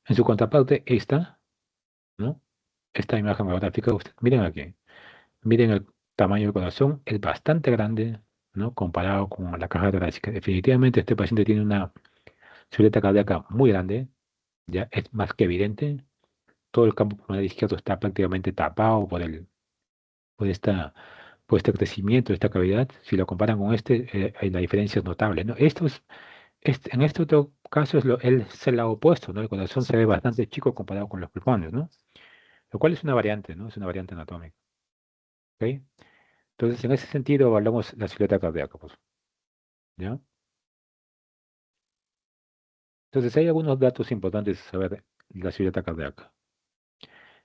En su contraparte, ¿no? Esta imagen radiográfica, miren aquí, miren el tamaño del corazón, es bastante grande, ¿no? Comparado con la caja torácica. Definitivamente este paciente tiene una silueta cardíaca muy grande, ya es más que evidente. Todo el campo pulmonar izquierdo está prácticamente tapado por esta, por este crecimiento de esta cavidad. Si lo comparan con la diferencia es notable, ¿no? En este otro caso es el lado opuesto, ¿no? El corazón se ve bastante chico comparado con los pulmones, ¿no? Lo cual es una variante, ¿no? Es una variante anatómica, ¿ok? Entonces, en ese sentido, evaluamos la silueta cardíaca, pues, ¿ya? Entonces, hay algunos datos importantes a saber de la silueta cardíaca.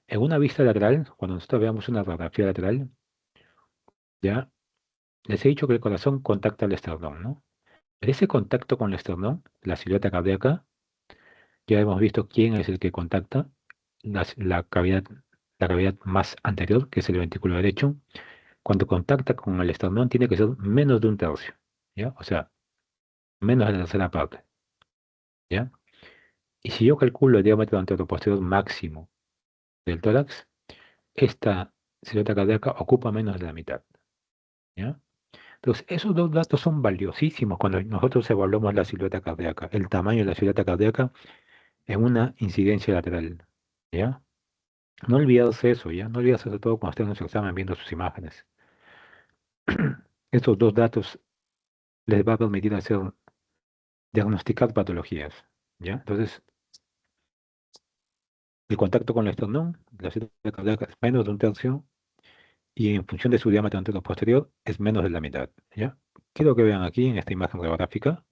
En una vista lateral, cuando nosotros veamos una radiografía lateral, ¿ya? Les he dicho que el corazón contacta el esternón, ¿no? En ese contacto con el esternón, la silueta cardíaca, ya hemos visto quién es el que contacta la cavidad más anterior, que es el ventrículo derecho. Cuando contacta con el esternón tiene que ser menos de un tercio, ¿ya? O sea, menos de la tercera parte, ¿ya? Y si yo calculo el diámetro anteroposterior máximo del tórax, esta silueta cardíaca ocupa menos de la mitad, ¿ya? Entonces, esos dos datos son valiosísimos cuando nosotros evaluamos la silueta cardíaca, el tamaño de la silueta cardíaca en una incidencia lateral, ¿ya? No olvidarse eso, ¿ya? No olvidarse sobre todo cuando estén en su examen viendo sus imágenes. Estos dos datos les va a permitir hacer, diagnosticar patologías, ¿ya? Entonces, el contacto con el esternón, la silueta cardíaca es menos de un tercio y en función de su diámetro anterior posterior es menos de la mitad, ¿ya? Quiero que vean aquí en esta imagen radiográfica.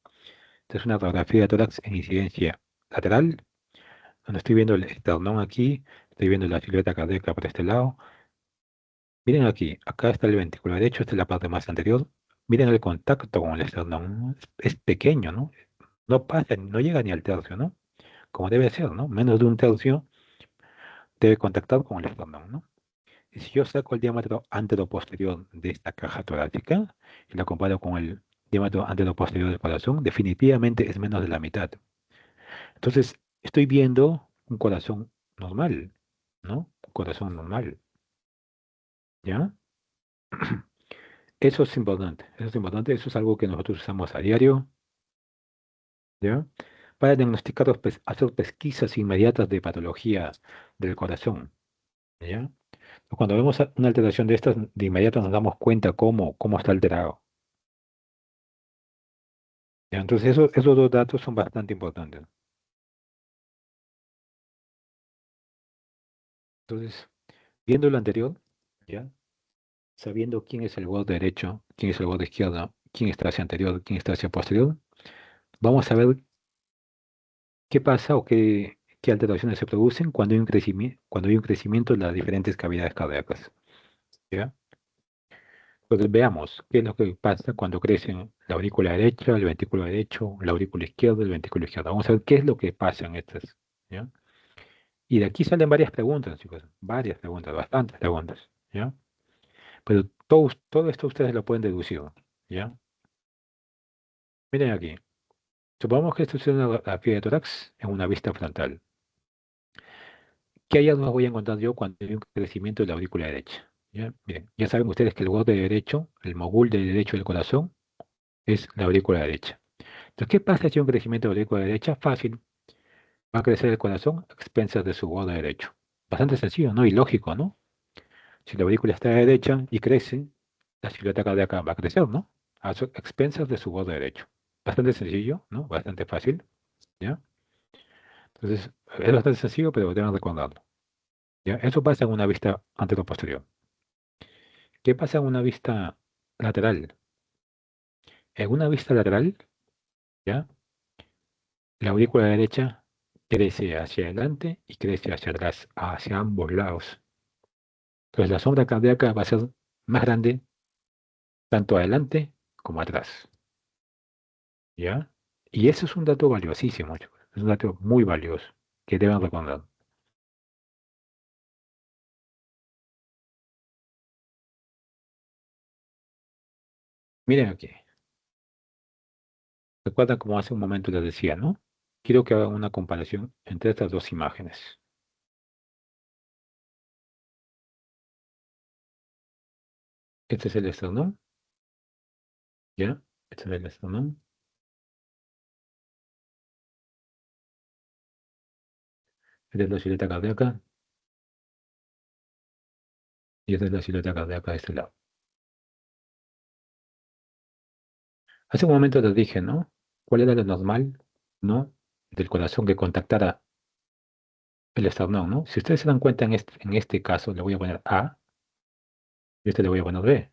Esta es una radiografía de tórax en incidencia lateral, donde estoy viendo el esternón aquí, estoy viendo la silueta cardíaca por este lado. Miren aquí, acá está el ventrículo derecho, esta es la parte más anterior. Miren el contacto con el esternón, ¿no? Es pequeño, ¿no? No pasa, no llega ni al tercio, ¿no? Como debe ser, ¿no? Menos de un tercio debe contactar con el esternón, ¿no? Y si yo saco el diámetro anteroposterior de esta caja torácica y la comparo con el diámetro anteroposterior del corazón, definitivamente es menos de la mitad. Entonces, estoy viendo un corazón normal, ¿no? Un corazón normal, ¿ya? Eso es importante, eso es algo que nosotros usamos a diario, ¿ya? Para diagnosticar, hacer pesquisas inmediatas de patología del corazón, ¿ya? Cuando vemos una alteración de estas, de inmediato nos damos cuenta cómo está alterado, ¿ya? Entonces, esos dos datos son bastante importantes. Entonces, viendo lo anterior, ¿ya? Sabiendo quién es el borde derecho, quién es el borde izquierdo, quién está hacia anterior, quién está hacia posterior, vamos a ver qué pasa o qué alteraciones se producen cuando hay un crecimiento de las diferentes cavidades cardíacas, ¿ya? Entonces veamos qué es lo que pasa cuando crecen la aurícula derecha, el ventrículo derecho, la aurícula izquierda, el ventrículo izquierdo. Vamos a ver qué es lo que pasa en estas, ¿ya? Y de aquí salen varias preguntas, chicos, varias preguntas, bastantes preguntas, ¿ya? Pero todo esto ustedes lo pueden deducir, ¿ya? Miren aquí. Supongamos que esto es una radiografía de tórax en una vista frontal. ¿Qué hallazgos voy a encontrar yo cuando hay un crecimiento de la aurícula derecha? ¿Ya? Miren, ya saben ustedes que el borde derecho, el mogul de derecho del corazón, es la aurícula derecha. Entonces, ¿qué pasa si hay un crecimiento de la aurícula derecha? Fácil. Va a crecer el corazón a expensas de su borde derecho. Bastante sencillo, ¿no? Y lógico, ¿no? Si la aurícula está derecha y crece, la silueta cardíaca va a crecer, ¿no? A expensas de su borde derecho. Bastante sencillo, ¿no? Bastante fácil, ¿ya? Entonces, es bastante sencillo, pero deben recordarlo. ¿Ya? Eso pasa en una vista anteroposterior. ¿Qué pasa en una vista lateral? En una vista lateral, ¿ya? La aurícula derecha crece hacia adelante y crece hacia atrás, hacia ambos lados. Entonces la sombra cardíaca va a ser más grande tanto adelante como atrás, ¿ya? Y eso es un dato valiosísimo, chicos. Es un dato muy valioso que deben recordar. Miren aquí. Recuerdan como hace un momento les decía, ¿no? Quiero que hagan una comparación entre estas dos imágenes. Este es el esternón, ¿ya? Este es el esternón. Esta es la silueta cardíaca y esta es la silueta cardíaca de este lado. Hace un momento les dije, ¿no? ¿Cuál era lo normal? ¿No? del corazón que contactara el esternón, ¿no? Si ustedes se dan cuenta en este caso, le voy a poner A y este le voy a poner B.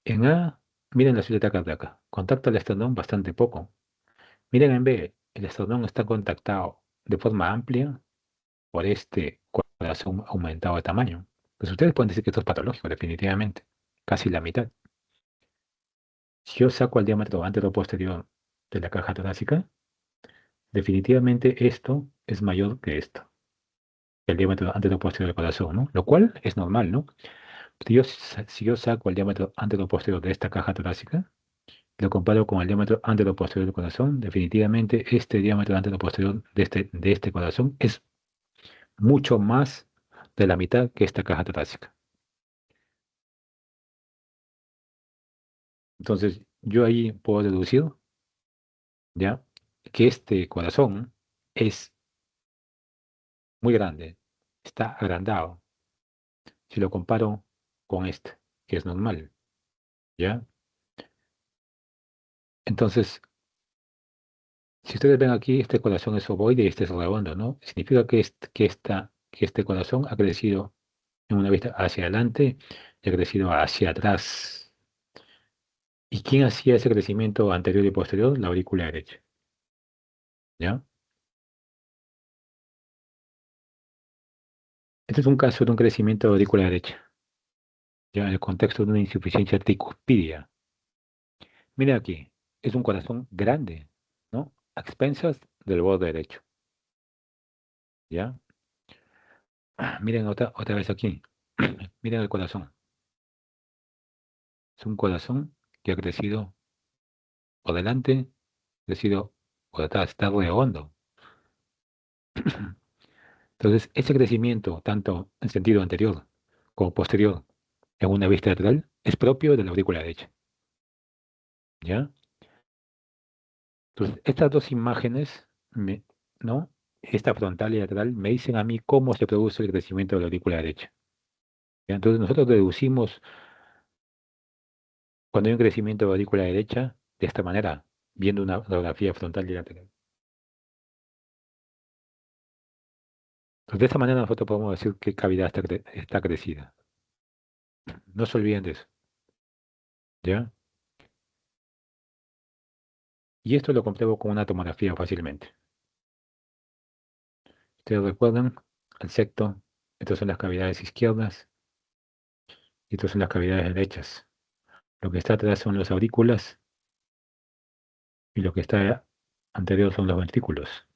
En A, miren la silueta cardíaca, contacta el esternón bastante poco. Miren en B, el esternón está contactado de forma amplia por este corazón aumentado de tamaño. Pues ustedes pueden decir que esto es patológico, definitivamente, casi la mitad. Si yo saco el diámetro antero-posterior de la caja torácica, definitivamente esto es mayor que esto, el diámetro antero-posterior del corazón, ¿no? Lo cual es normal, ¿no? Si yo saco el diámetro antero-posterior de esta caja torácica, lo comparo con el diámetro antero-posterior del corazón, definitivamente este diámetro antero-posterior de este corazón es mucho más de la mitad que esta caja torácica. Entonces, yo ahí puedo deducir, ¿ya? Que este corazón es muy grande, está agrandado, si lo comparo con este, que es normal, ¿ya? Entonces, si ustedes ven aquí, este corazón es ovoide y este es redondo, ¿no? Significa que este corazón ha crecido en una vista hacia adelante y ha crecido hacia atrás. ¿Y quién hacía ese crecimiento anterior y posterior? La aurícula derecha, ¿ya? Este es un caso de un crecimiento de aurícula derecha, ya en el contexto de una insuficiencia tricuspidia. Mira aquí, es un corazón grande, ¿no? A expensas del borde derecho, ¿ya? Miren otra vez aquí. Miren el corazón. Es un corazón que ha crecido por delante, crecido por atrás, está redondo. Entonces, ese crecimiento, tanto en sentido anterior como posterior, en una vista lateral, es propio de la aurícula derecha, ¿ya? Entonces, estas dos imágenes, ¿no? Esta frontal y lateral, me dicen a mí cómo se produce el crecimiento de la aurícula derecha, ¿ya? Entonces, nosotros deducimos cuando hay un crecimiento de la aurícula derecha de esta manera, viendo una radiografía frontal y lateral. Entonces, de esta manera nosotros podemos decir qué cavidad está crecida. No se olviden de eso, ¿ya? Y esto lo compruebo con una tomografía fácilmente. Ustedes recuerdan el septo, estas son las cavidades izquierdas y estas son las cavidades derechas. Lo que está atrás son las aurículas y lo que está anterior son los ventrículos.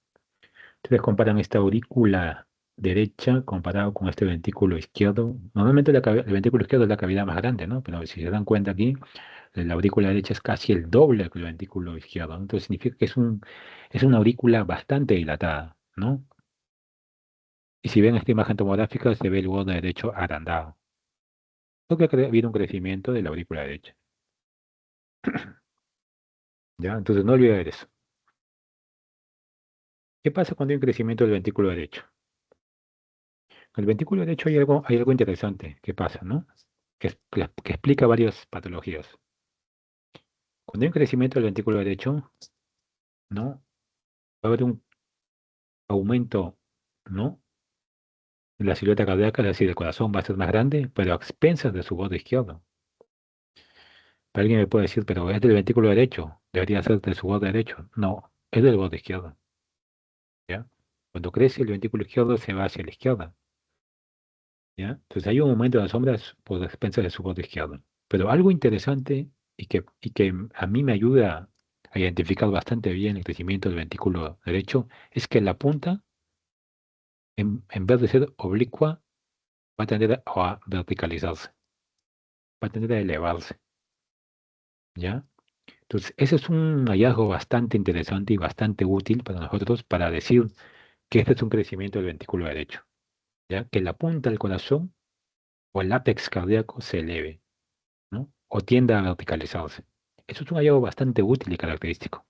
Ustedes comparan esta aurícula derecha comparado con este ventrículo izquierdo. Normalmente el ventrículo izquierdo es la cavidad más grande, ¿no? Pero si se dan cuenta aquí, la aurícula derecha es casi el doble que el ventrículo izquierdo, ¿no? Entonces significa que es una aurícula bastante dilatada, ¿no? Y si ven esta imagen tomográfica, se ve el borde derecho agrandado. Porque ha habido un crecimiento de la aurícula derecha. ¿Ya? Entonces no olviden eso. ¿Qué pasa cuando hay un crecimiento del ventrículo derecho? En el ventrículo derecho hay algo interesante que pasa, ¿no? Que explica varias patologías. Cuando hay un crecimiento del ventrículo derecho, ¿no? Va a haber un aumento, ¿no? De la silueta cardíaca, es decir, el corazón va a ser más grande, pero a expensas de su borde izquierdo. Alguien me puede decir, pero es del ventrículo derecho, debería ser de su borde derecho. No, es del borde izquierdo, ¿ya? Cuando crece el ventrículo izquierdo se va hacia la izquierda, ¿ya? Entonces hay un aumento de las sombras por expensas de su borde izquierdo. Pero algo interesante y que a mí me ayuda a identificar bastante bien el crecimiento del ventrículo derecho es que la punta, en vez de ser oblicua, va a tender a verticalizarse, va a tender a elevarse, ¿ya? Entonces, ese es un hallazgo bastante interesante y bastante útil para nosotros para decir que este es un crecimiento del ventrículo derecho, ¿ya? Que la punta del corazón o el ápex cardíaco se eleve, ¿no? O tienda a verticalizarse. Eso es un hallazgo bastante útil y característico.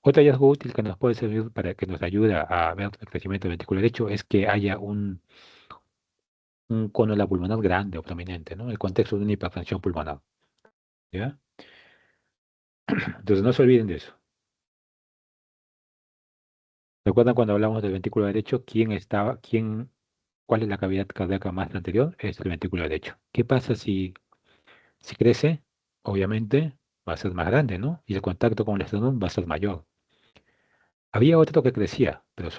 Otro hallazgo útil que nos puede servir para que nos ayude a ver el crecimiento del ventrículo derecho es que haya un cono pulmonar grande o prominente, ¿no? En el contexto de una hipertensión pulmonar, ¿ya? Entonces no se olviden de eso. ¿Recuerdan cuando hablamos del ventrículo derecho? ¿Cuál es la cavidad cardíaca más anterior? Es el ventrículo derecho. ¿Qué pasa si crece? Obviamente va a ser más grande, ¿no? Y el contacto con el esternón va a ser mayor. Había otro que crecía, pero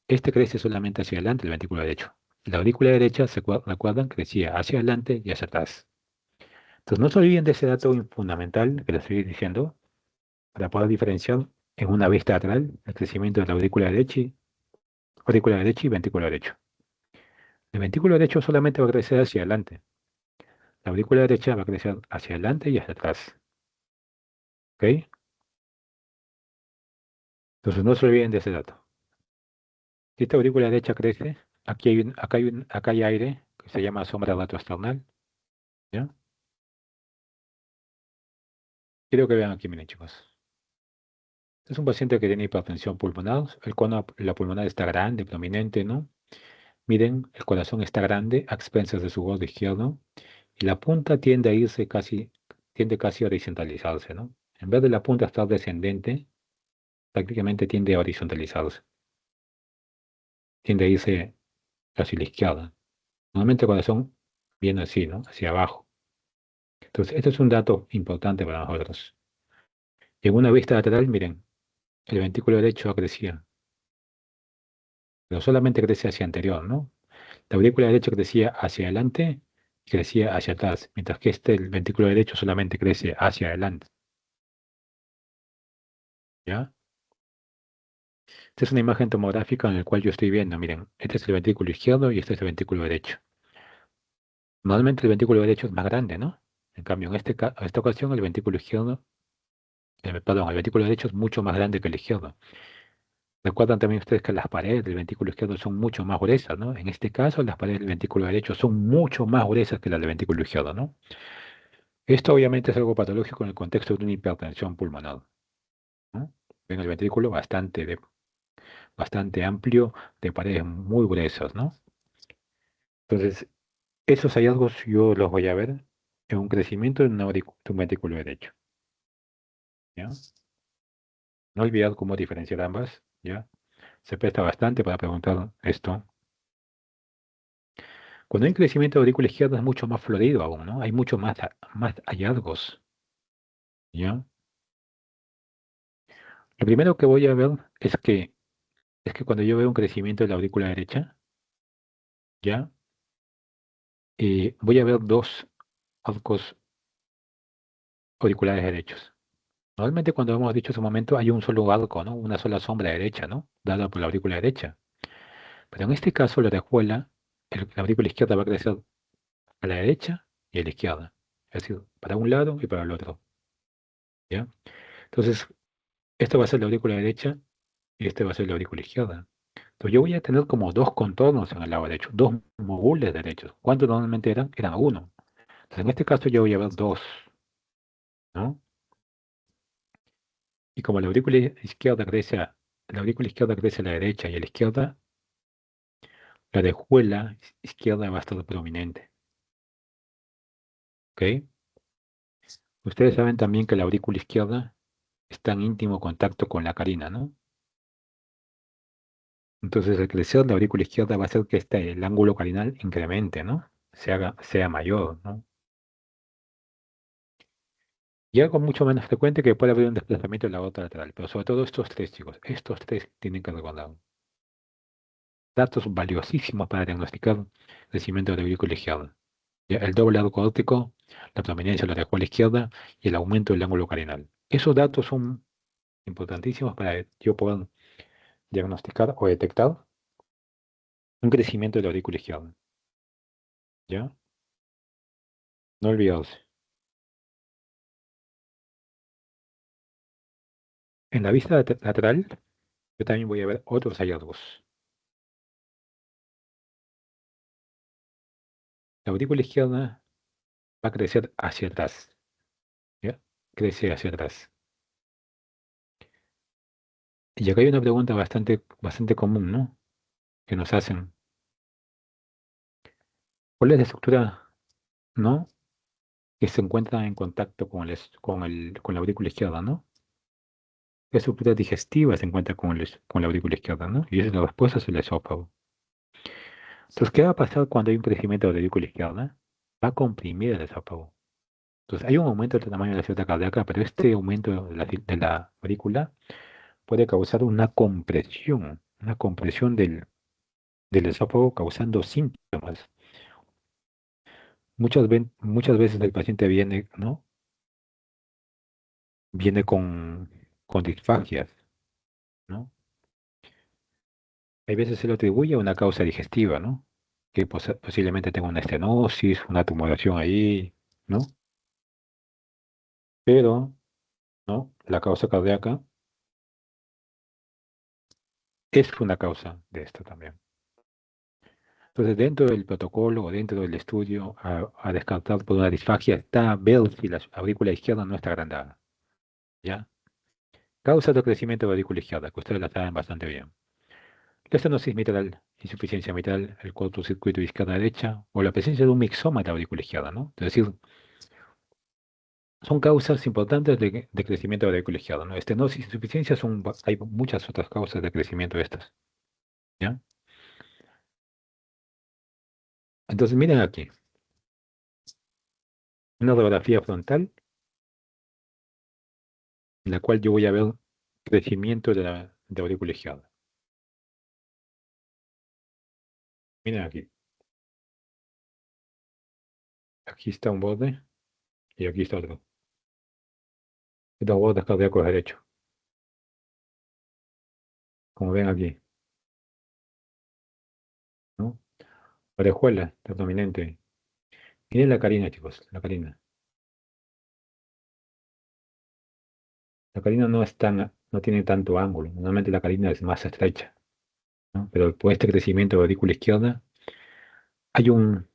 este crece solamente hacia adelante, el ventrículo derecho. La aurícula derecha, recuerdan, crecía hacia adelante y hacia atrás. Entonces no se olviden de ese dato fundamental que les estoy diciendo para poder diferenciar en una vista lateral el crecimiento de la aurícula derecha y ventrículo derecho. El ventrículo derecho solamente va a crecer hacia adelante. La aurícula derecha va a crecer hacia adelante y hacia atrás. ¿Ok? Entonces no se olviden de ese dato. Si esta aurícula derecha crece, acá hay aire que se llama sombra retroesternal. ¿Ya? Quiero que vean aquí, miren chicos. Es un paciente que tiene hipertensión pulmonar. La pulmonar está grande, prominente, ¿no? Miren, el corazón está grande a expensas de su borde izquierdo y la punta tiende casi a horizontalizarse, ¿no? En vez de la punta estar descendente, prácticamente tiende a horizontalizarse, tiende a irse hacia la izquierda. Normalmente el corazón viene así, ¿no? Hacia abajo. Entonces, esto es un dato importante para nosotros. En una vista lateral, miren, el ventrículo derecho crecía, pero solamente crece hacia anterior, ¿no? La aurícula derecha crecía hacia adelante y crecía hacia atrás, mientras que el ventrículo derecho solamente crece hacia adelante, ¿ya? Esta es una imagen tomográfica en la cual yo estoy viendo, miren, este es el ventrículo izquierdo y este es el ventrículo derecho. Normalmente el ventrículo derecho es más grande, ¿no? En cambio, en esta ocasión el ventrículo izquierdo, perdón, el ventrículo derecho es mucho más grande que el izquierdo. Recuerdan también ustedes que las paredes del ventrículo izquierdo son mucho más gruesas, ¿no? En este caso, las paredes del ventrículo derecho son mucho más gruesas que las del ventrículo izquierdo, ¿no? Esto obviamente es algo patológico en el contexto de una hipertensión pulmonar, ¿no? Ven el ventrículo bastante amplio, de paredes muy gruesas, ¿no? Entonces, esos hallazgos yo los voy a ver en un crecimiento de un ventrículo derecho, ¿ya? No olvidar cómo diferenciar ambas, ¿ya? Se presta bastante para preguntar esto. Cuando hay un crecimiento de aurícula izquierda es mucho más florido aún, ¿no? Hay mucho más hallazgos, ¿ya? Lo primero que voy a ver es que cuando yo veo un crecimiento de la aurícula derecha, ¿ya? Voy a ver dos arcos auriculares derechos. Normalmente cuando hemos dicho hace un momento hay un solo arco, ¿no? Una sola sombra derecha, ¿no? Dada por la aurícula derecha. Pero en este caso la orejuela, la aurícula izquierda va a crecer a la derecha y a la izquierda. Es decir, para un lado y para el otro, ¿ya? Entonces, esta va a ser la aurícula derecha y este va a ser la aurícula izquierda. Entonces yo voy a tener como dos contornos en el lado derecho, dos mogules derechos. ¿Cuántos normalmente eran? Eran uno. Entonces en este caso yo voy a ver dos, ¿no? Y como la aurícula izquierda crece a la derecha y a la izquierda, la orejuela izquierda va a estar prominente, ¿ok? Ustedes saben también que la aurícula izquierda está en íntimo contacto con la carina, ¿no? Entonces el crecer de la aurícula izquierda va a hacer que el ángulo carinal incremente, ¿no? Sea mayor, ¿no? Y algo mucho menos frecuente que puede haber un desplazamiento de la aorta lateral, pero sobre todo estos tres, chicos, estos tres tienen que recordar. Datos valiosísimos para diagnosticar crecimiento de la aurícula izquierda. Ya, el doble arco óptico, la prominencia de la orejuela izquierda y el aumento del ángulo carinal. Esos datos son importantísimos para yo poder diagnosticar o detectar un crecimiento de la aurícula izquierda. ¿Ya? No olvidarse. En la vista lateral, yo también voy a ver otros hallazgos. La aurícula izquierda va a crecer hacia atrás. ¿Ya? Crece hacia atrás. Y acá hay una pregunta bastante común, ¿no? Que nos hacen. ¿Cuál es la estructura, no? Que se encuentra en contacto con la aurícula izquierda, ¿no? ¿Qué estructura digestiva se encuentra con la aurícula izquierda, ¿no? Y esa es la respuesta, es el esófago. Entonces, ¿qué va a pasar cuando hay un crecimiento de la aurícula izquierda? Va a comprimir el esófago. Entonces, hay un aumento del tamaño de la célula cardíaca, pero este aumento de la aurícula puede causar una compresión del esófago causando síntomas. Muchas veces el paciente viene, ¿no? Viene con disfagias, ¿no? Hay veces se lo atribuye a una causa digestiva, ¿no? Que posiblemente tenga una estenosis, una tumoración ahí, ¿no? Pero, ¿no? La causa cardíaca es una causa de esto también. Entonces, dentro del protocolo o dentro del estudio a descartar por una disfagia está ver si la aurícula izquierda no está agrandada, ¿ya? Causas de crecimiento de la aurícula izquierda, que ustedes la saben bastante bien. La estenosis mitral, insuficiencia mitral, el cortocircuito izquierda-derecha o la presencia de un mixoma de la aurícula izquierda, ¿no? Es decir, son causas importantes de crecimiento de la aurícula izquierda, ¿no? Estenosis, insuficiencia, hay muchas otras causas de crecimiento de estas, ¿ya? Entonces, miren aquí, una radiografía frontal en la cual yo voy a ver crecimiento de aurícula izquierda. Miren aquí. Aquí está un borde y aquí está otro. Estos bordes cardíacos derechos, como ven aquí, ¿no? Orejuela, predominante. Miren la carina, chicos, la carina. La carina no tiene tanto ángulo. Normalmente la carina es más estrecha, ¿no? Pero por este crecimiento de aurícula izquierda hay una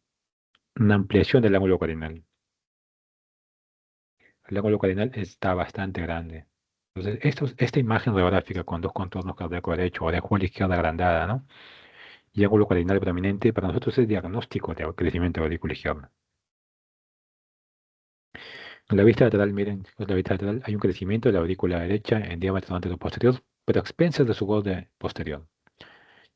ampliación del ángulo carinal. El ángulo carinal está bastante grande. Entonces, esta imagen radiográfica con dos contornos cardíaco derecho, orejuela izquierda agrandada, ¿no? Y ángulo carinal prominente, para nosotros es diagnóstico de crecimiento de aurícula izquierda. En la vista lateral, miren, chicos, la vista lateral hay un crecimiento de la aurícula derecha en diámetro antero-posterior, pero a expensas de su borde posterior.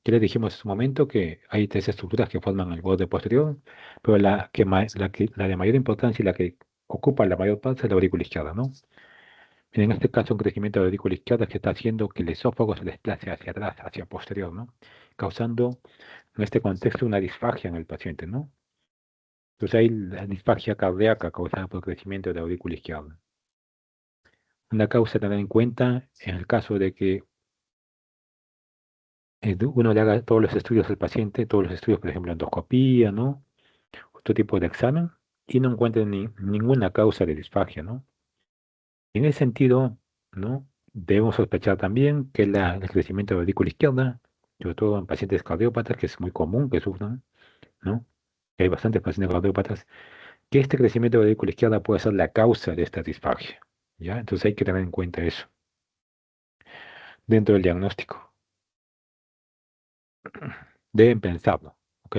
Ya les dijimos en su momento que hay tres estructuras que forman el borde posterior, pero la de mayor importancia y la que ocupa la mayor parte es la aurícula izquierda, ¿no? En este caso, un crecimiento de la aurícula izquierda que está haciendo que el esófago se desplace hacia atrás, hacia posterior, ¿no? Causando, en este contexto, una disfagia en el paciente, ¿no? Entonces hay la disfagia cardíaca causada por el crecimiento de la aurícula izquierda. Una causa a tener en cuenta en el caso de que uno le haga todos los estudios al paciente, todos los estudios, por ejemplo, endoscopía, ¿no? Otro tipo de examen, y no encuentren ninguna causa de disfagia, ¿no? En ese sentido, ¿no? Debemos sospechar también que el crecimiento de la aurícula izquierda, sobre todo en pacientes cardiópatas, que es muy común que sufran, ¿no? Que hay bastantes pacientes cardiópatas, que este crecimiento de la aurícula izquierda puede ser la causa de esta disfagia, ¿ya? Entonces hay que tener en cuenta eso dentro del diagnóstico. Deben pensarlo, ¿ok?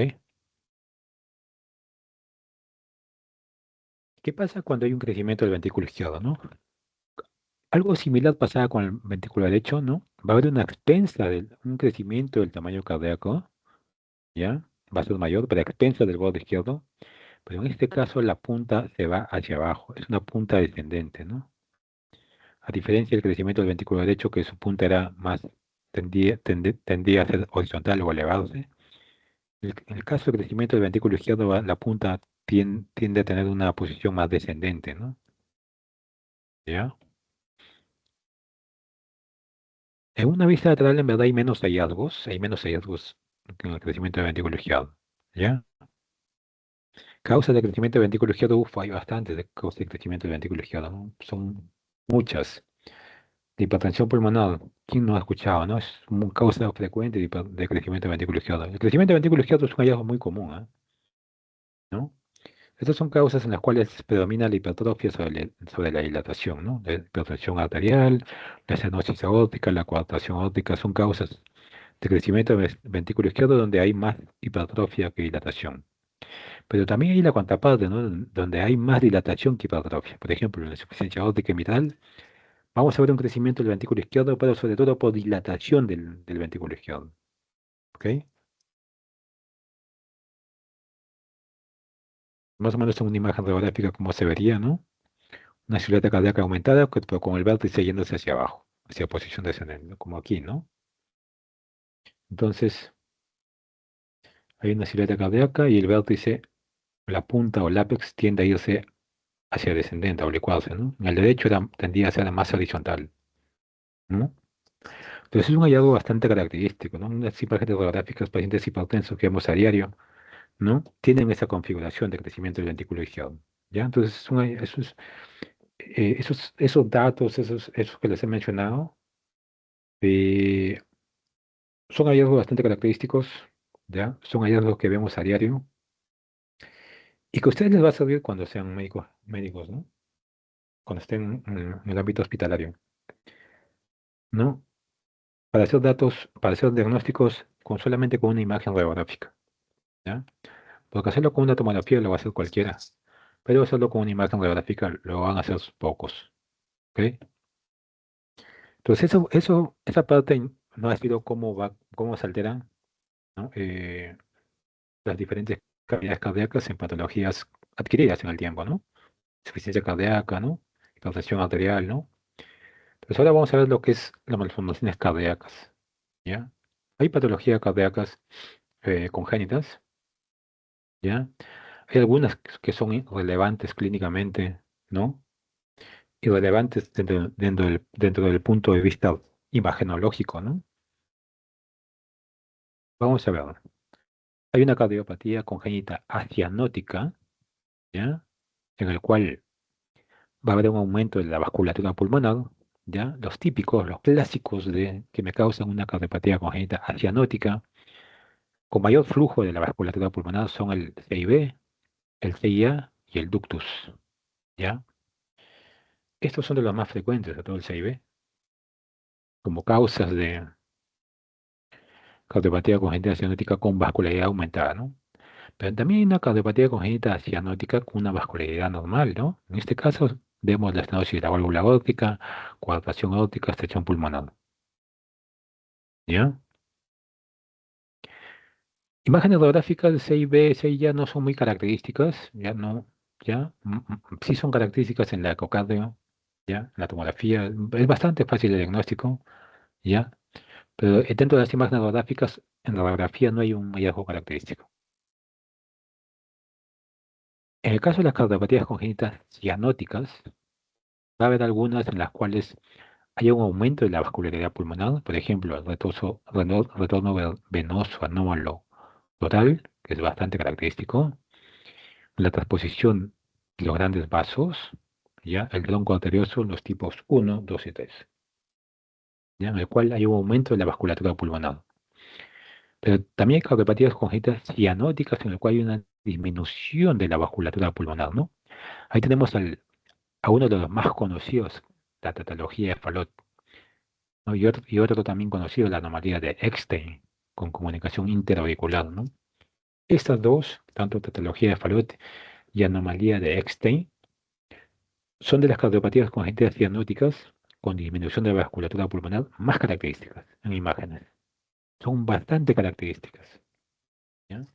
¿Qué pasa cuando hay un crecimiento del ventrículo izquierdo, no? Algo similar pasaba con el ventrículo derecho, ¿no? Va a haber una expensa, un crecimiento del tamaño cardíaco, ¿ya? Va a ser mayor, pero a expensa del borde izquierdo. Pero en este caso la punta se va hacia abajo, es una punta descendente, ¿no? A diferencia del crecimiento del ventrículo derecho, que su punta era tendía a ser horizontal o elevarse. En el caso del crecimiento del ventrículo izquierdo, la punta tiende a tener una posición más descendente, ¿no? ¿Ya? En una vista lateral, en verdad, hay menos hallazgos que en el crecimiento del ventrículo izquierdo, ¿ya? Causas de crecimiento del ventrículo izquierdo, hay bastantes de causas de crecimiento del ventrículo izquierdo, ¿no? Son muchas. La hipertensión pulmonar, ¿quién no ha escuchado, no? Es una causa frecuente de crecimiento del ventrículo izquierdo. El crecimiento del ventrículo izquierdo es un hallazgo muy común, ¿no? Estas son causas en las cuales predomina la hipertrofia sobre la dilatación, ¿no? La hipertensión arterial, la estenosis aórtica, la coartación aórtica son causas de crecimiento del ventrículo izquierdo donde hay más hipertrofia que dilatación. Pero también hay la contraparte, ¿no? Donde hay más dilatación que hipertrofia. Por ejemplo, en la insuficiencia aórtica y mitral Vamos a ver un crecimiento del ventrículo izquierdo, pero sobre todo por dilatación del ventrículo izquierdo. ¿Ok? Más o menos en una imagen radiográfica como se vería, ¿no? Una silueta cardíaca aumentada, pero con el vértice yéndose hacia abajo, hacia posición descendente, ¿no? Como aquí, ¿no? Entonces, hay una silueta cardíaca y el vértice, la punta o el ápex tiende a irse hacia descendente, a oblicuarse, ¿no? En el derecho tendría a ser más horizontal, ¿no? Entonces es un hallazgo bastante característico, ¿no? Unas imágenes radiográficas, pacientes hipertensos que vemos a diario, ¿no? Tienen esa configuración de crecimiento del ventrículo izquierdo, ¿ya? Entonces, esos datos, esos que les he mencionado, eh, son hallazgos bastante característicos, ¿ya? Son hallazgos que vemos a diario y que a ustedes les va a servir cuando sean médicos, ¿no? Cuando estén en el ámbito hospitalario, ¿no? Para hacer datos, para hacer diagnósticos solamente con una imagen radiográfica, ¿ya? Porque hacerlo con una tomografía lo va a hacer cualquiera, pero hacerlo con una imagen radiográfica lo van a hacer pocos, ¿ok? Entonces esa parte no ha sido cómo se alteran, ¿no? Las diferentes cavidades cardíacas en patologías adquiridas en el tiempo, ¿no? Insuficiencia cardíaca, ¿no? Hipertensión arterial, ¿no? Entonces ahora vamos a ver lo que es las malformaciones cardíacas, ¿ya? Hay patologías cardíacas congénitas, ¿ya? Hay algunas que son relevantes clínicamente, ¿no? Irrelevantes dentro del punto de vista imagenológico, ¿no? Vamos a ver. Hay una cardiopatía congénita acianótica, ¿ya? En el cual va a haber un aumento de la vasculatura pulmonar, ¿ya? Los típicos, los clásicos que me causan una cardiopatía congénita acianótica, con mayor flujo de la vasculatura pulmonar son el CIB, el CIA y el ductus, ¿ya? Estos son de los más frecuentes, de todo el CIB, como causas de cardiopatía congénita cianótica con vascularidad aumentada, ¿no? Pero también hay una cardiopatía congénita cianótica con una vascularidad normal, ¿no? En este caso vemos la estenosis de la válvula aórtica, coartación aórtica, extensión pulmonar, ¿ya? Imágenes radiográficas de 6B, 6 ya no son muy características, ya no, ya, sí son características en la ecocardio, ya, en la tomografía, es bastante fácil el diagnóstico, ya, pero dentro de las imágenes radiográficas, en la radiografía no hay un hallazgo característico. En el caso de las cardiopatías congénitas cianóticas, va a haber algunas en las cuales hay un aumento de la vascularidad pulmonar, por ejemplo, el retorno venoso anómalo total, que es bastante característico, la transposición de los grandes vasos, ¿ya? El tronco arterioso, los tipos 1, 2 y 3, ¿ya? En el cual hay un aumento de la vasculatura pulmonar. Pero también hay cardiopatías congénitas cianóticas en el cual hay una disminución de la vasculatura pulmonar, ¿no? Ahí tenemos a uno de los más conocidos, la tetralogía de Fallot, ¿no? Y otro también conocido, la anomalía de Eckstein, con comunicación interauricular, ¿no? Estas dos, tanto tetralogía de Fallot y anomalía de Eckstein, son de las cardiopatías congénitas cianóticas con disminución de la vasculatura pulmonar más características en imágenes. Son bastante características, ¿ya?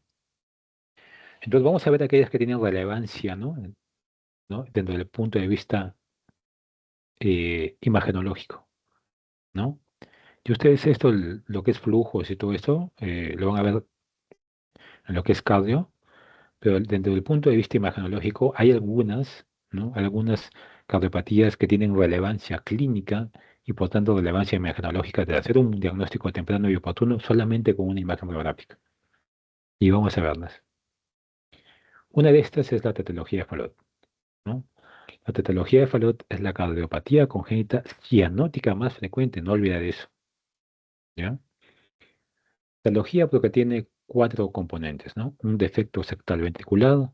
Entonces vamos a ver aquellas que tienen relevancia, ¿no? Dentro del punto de vista imagenológico, ¿no? Y ustedes esto, lo que es flujos y todo esto, lo van a ver en lo que es cardio, pero dentro del punto de vista imagenológico hay algunas, ¿no? Algunas cardiopatías que tienen relevancia clínica y por tanto relevancia imagenológica de hacer un diagnóstico temprano y oportuno solamente con una imagen radiográfica. Y vamos a verlas. Una de estas es la tetralogía de Fallot, ¿no? La tetralogía de Fallot es la cardiopatía congénita cianótica más frecuente, no olvidar eso, ¿ya? Tetralogía porque tiene 4 componentes, ¿no? Un defecto septal ventricular,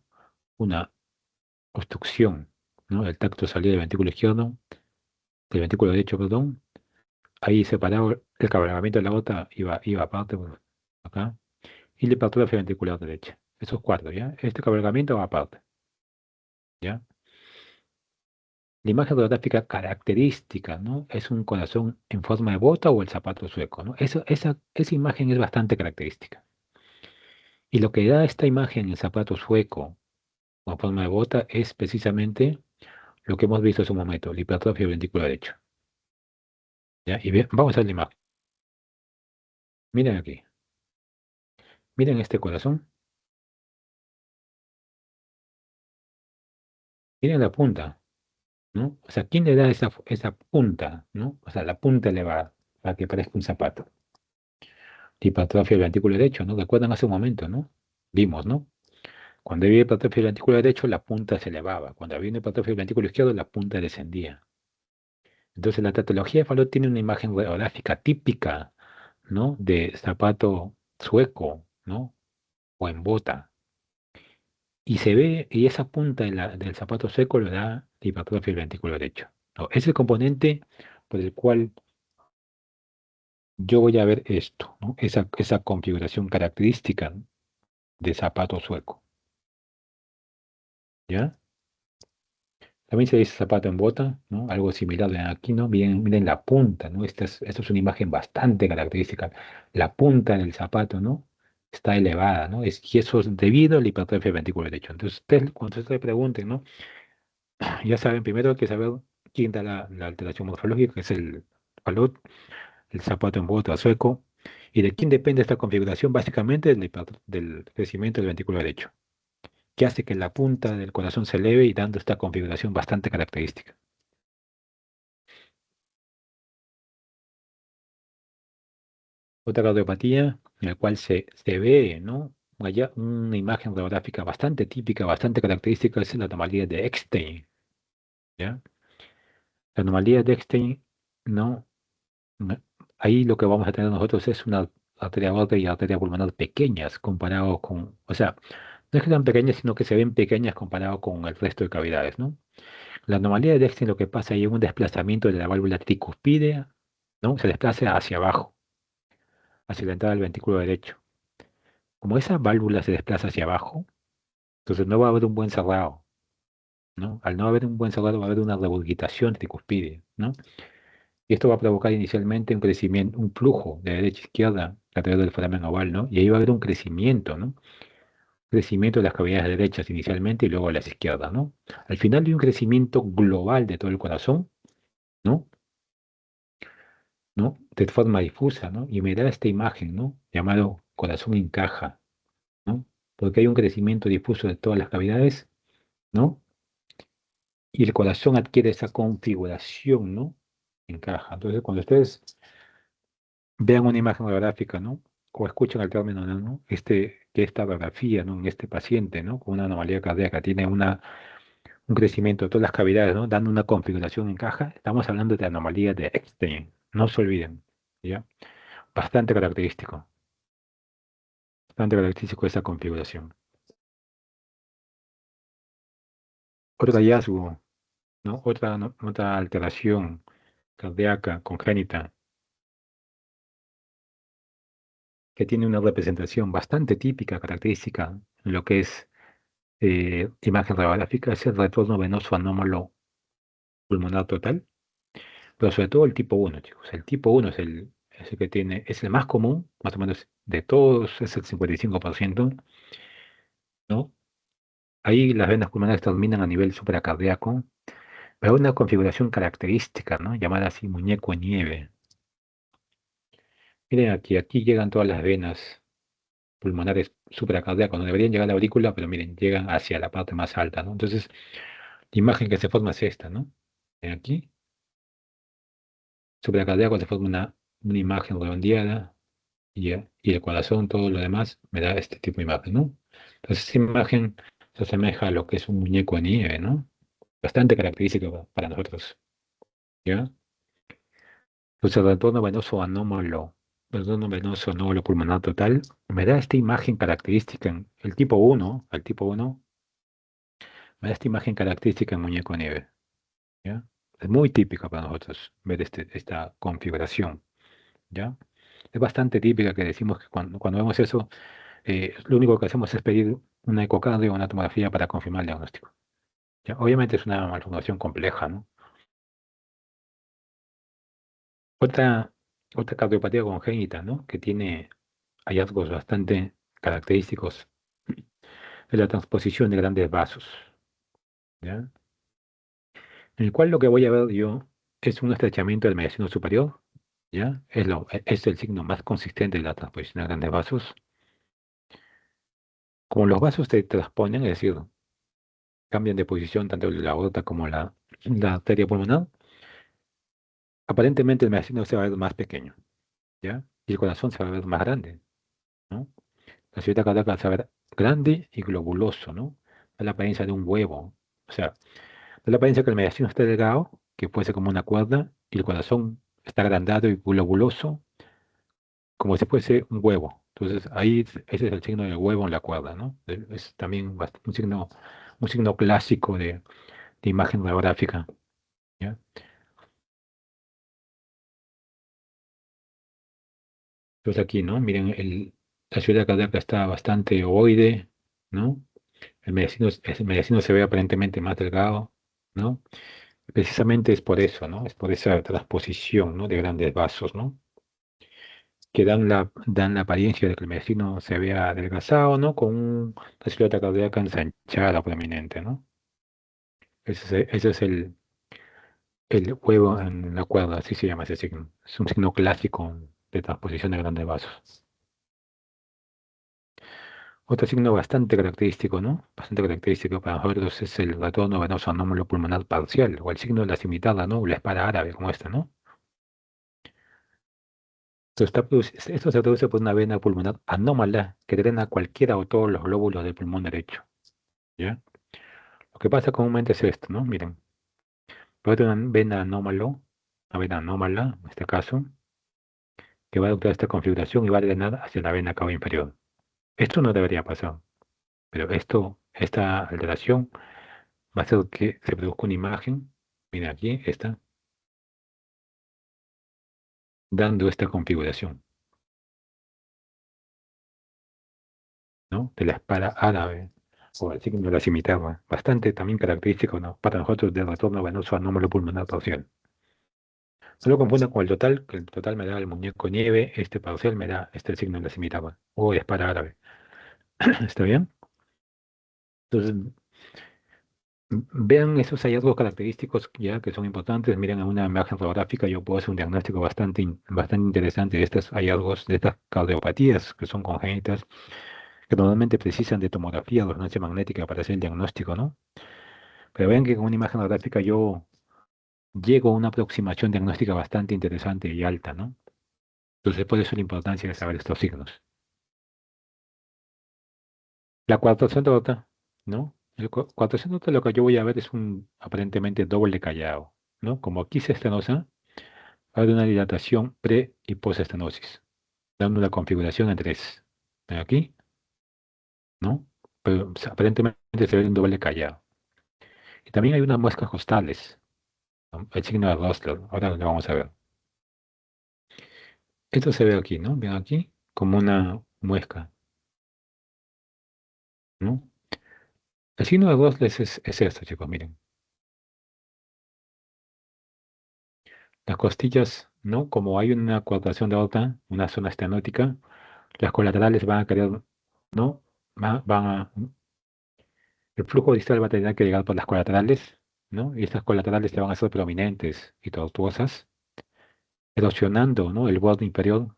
una obstrucción, ¿no? El tacto de salida del ventrículo izquierdo, del ventrículo derecho, perdón. Ahí separado el cabalgamiento de la aorta iba aparte, por acá, y la hipertrofia ventricular derecha. Esos 4, ¿ya? Este cabalgamiento va aparte, ¿ya? La imagen radiográfica característica, ¿no? Es un corazón en forma de bota o el zapato sueco, ¿no? Esa imagen es bastante característica. Y lo que da esta imagen, el zapato sueco o en forma de bota, es precisamente lo que hemos visto hace un momento, la hipertrofia del ventrículo derecho. ¿Ya? Y bien, vamos a ver la imagen. Miren aquí. Miren este corazón. Miren la punta, ¿no? O sea, ¿quién le da esa punta, ¿no? O sea, la punta elevada para que parezca un zapato. La hipertrofia del ventrículo derecho, ¿no? ¿Recuerdan hace un momento, ¿no? Vimos, ¿no? Cuando había hipertrofia del ventrículo derecho, la punta se elevaba. Cuando había una hipertrofia del ventrículo izquierdo, la punta descendía. Entonces, la tautología de Fallot tiene una imagen radiográfica típica, ¿no? De zapato sueco, ¿no? O en bota. Y se ve, y esa punta del zapato seco lo da la hipertrofia del ventrículo derecho, ¿no? Es el componente por el cual yo voy a ver esto, ¿no? Esa configuración característica de zapato sueco, ¿ya? También se dice zapato en bota, ¿no? Algo similar de aquí, ¿no? Miren la punta, ¿no? Esta es una imagen bastante característica. La punta del zapato, ¿no? Está elevada, ¿no? Y eso es debido a la hipertrofia del ventrículo derecho. Entonces, cuando ustedes pregunten, ¿no? Ya saben, primero hay que saber quién da la alteración morfológica, que es el falot, el zapato en bota sueco, y de quién depende esta configuración, básicamente del crecimiento del ventrículo derecho, que hace que la punta del corazón se eleve y dando esta configuración bastante característica. Otra cardiopatía en la cual se ve, ¿no? Allá una imagen radiográfica bastante típica, bastante característica, es la anomalía de Eckstein, ¿ya? La anomalía de Eckstein, ¿no? No, ahí lo que vamos a tener nosotros es una arteria aorta y arteria pulmonar pequeñas comparado con, o sea, no es que sean pequeñas, sino que se ven pequeñas comparado con el resto de cavidades, ¿no? La anomalía de Dexter lo que pasa ahí es un desplazamiento de la válvula tricuspidea, ¿no? Se desplaza hacia abajo, hacia la entrada del ventrículo derecho. Como esa válvula se desplaza hacia abajo, entonces no va a haber un buen cerrado, ¿no? Al no haber un buen cerrado va a haber una regurgitación tricuspidea, ¿no? Y esto va a provocar inicialmente un crecimiento, un flujo de derecha a izquierda a través del foramen oval, ¿no? Y ahí va a haber un crecimiento, ¿no? Crecimiento de las cavidades derechas inicialmente y luego las izquierdas, ¿no? Al final hay un crecimiento global de todo el corazón, ¿no? ¿No? De forma difusa, ¿no? Y me da esta imagen, ¿no? Llamado corazón en caja, ¿no? Porque hay un crecimiento difuso de todas las cavidades, ¿no? Y el corazón adquiere esa configuración, ¿no? En caja. Entonces, cuando ustedes vean una imagen radiográfica, ¿no? O escuchan el término, ¿no? Que esta radiografía, ¿no? En este paciente, ¿no? Con una anomalía cardíaca tiene un crecimiento de todas las cavidades, ¿no? Dando una configuración en caja. Estamos hablando de anomalía de Eckstein. No se olviden, ¿ya? Bastante característico. Bastante característico esa configuración. Otro hallazgo, ¿no? Otra alteración cardíaca congénita que tiene una representación bastante típica, característica en lo que es imagen radiográfica es el retorno venoso anómalo pulmonar total, pero sobre todo el tipo 1, chicos. El tipo 1 es el que tiene, es el más común, más o menos de todos, es el 55%, ¿no? Ahí las venas pulmonares terminan a nivel supracardíaco, pero hay una configuración característica, ¿no? Llamada así muñeco de nieve. Miren aquí llegan todas las venas pulmonares supracardíacas, no deberían llegar a la aurícula, pero miren, llegan hacia la parte más alta, ¿no? Entonces, la imagen que se forma es esta, ¿no? Ven aquí, supracardíaco se forma una imagen redondeada y el corazón, todo lo demás, me da este tipo de imagen, ¿no? Entonces, esa imagen se asemeja a lo que es un muñeco de nieve, ¿no? Bastante característico para nosotros, ¿ya? Entonces, el retorno venoso anómalo pulmonar total, me da esta imagen característica, el tipo 1, al tipo 1, me da esta imagen característica en muñeco de nieve, ¿ya? Es muy típica para nosotros ver esta configuración, ¿ya? Es bastante típica que decimos que cuando vemos eso, lo único que hacemos es pedir una ecocardio o una tomografía para confirmar el diagnóstico, ¿ya? Obviamente es una malformación compleja, ¿no? Otra, otra cardiopatía congénita, ¿no? Que tiene hallazgos bastante característicos es la transposición de grandes vasos, ¿ya? En el cual lo que voy a ver yo es un estrechamiento del mediastino superior, ¿ya? Es el signo más consistente de la transposición de grandes vasos. Como los vasos se transponen, es decir, cambian de posición tanto la aorta como la arteria pulmonar, aparentemente el mediastino se va a ver más pequeño, ¿ya? Y el corazón se va a ver más grande, ¿no? La silueta cardíaca se va a ver grande y globuloso, ¿no? Da la apariencia de un huevo. O sea, da la apariencia que el mediastino está delgado, que fuese como una cuerda, y el corazón está agrandado y globuloso, como si fuese un huevo. Entonces, ahí ese es el signo del huevo en la cuerda, ¿no? Es también un signo clásico de imagen radiográfica, ¿ya? Entonces aquí, ¿no? Miren, la ciudad cardíaca está bastante ovoide, ¿no? El mediastino se ve aparentemente más delgado, ¿no? Precisamente es por eso, ¿no? Es por esa transposición, ¿no? De grandes vasos, ¿no? Que dan la apariencia de que el mediastino se vea adelgazado, ¿no? Con una silueta cardíaca ensanchada, prominente, ¿no? Ese es el huevo en la cuerda, así se llama ese signo. Es un signo clásico de transposición de grandes vasos. Otro signo bastante característico, ¿no? Bastante característico para nosotros es el retorno venoso anómalo pulmonar parcial, o el signo de la cimitarra, ¿no? O la espada árabe, como esta, ¿no? Esto se produce por una vena pulmonar anómala que drena cualquiera o todos los glóbulos del pulmón derecho, ¿ya? Lo que pasa comúnmente es esto, ¿no? Miren, puede tener una vena anómala, en este caso, que va a adoptar esta configuración y va a drenar hacia la vena cava inferior. Esto no debería pasar, pero esta alteración va a hacer que se produzca una imagen, miren aquí, esta, dando esta configuración, ¿no? De la espada árabe o el signo de la cimitarra, bastante también característico, ¿no? Para nosotros del retorno venoso anómalo pulmonar parcial. No lo confundan con el total, que el total me da el muñeco de nieve, este parcial me da este signo de la cimitarra o espada árabe. ¿Está bien? Entonces, vean esos hallazgos característicos ya que son importantes. Miren en una imagen fotográfica, yo puedo hacer un diagnóstico bastante interesante de estos hallazgos, de estas cardiopatías que son congénitas, que normalmente precisan de tomografía o resonancia magnética para hacer el diagnóstico, ¿no? Pero vean que con una imagen fotográfica yo llego a una aproximación diagnóstica bastante interesante y alta, ¿no? Entonces, por eso la importancia de saber estos signos. La coartación aorta, ¿no? Coartación aorta lo que yo voy a ver es un aparentemente doble callado, ¿no? Como aquí se estenosa, va a haber una dilatación pre y post-estenosis, dando una configuración en tres. ¿Ven aquí? ¿No? Pero aparentemente se ve un doble callado. Y también hay unas muescas costales, ¿no? El signo de Rosler, ahora lo vamos a ver. Esto se ve aquí, ¿no? Ven aquí, como una muesca, ¿no? El signo de Rosler es esto, chicos, miren. Las costillas, ¿no? Como hay una coartación de aorta, una zona estenótica, las colaterales van a querer, ¿no? El flujo distal va a tener que llegar por las colaterales, ¿no? Y estas colaterales se van a hacer prominentes y tortuosas, erosionando, ¿no? El borde inferior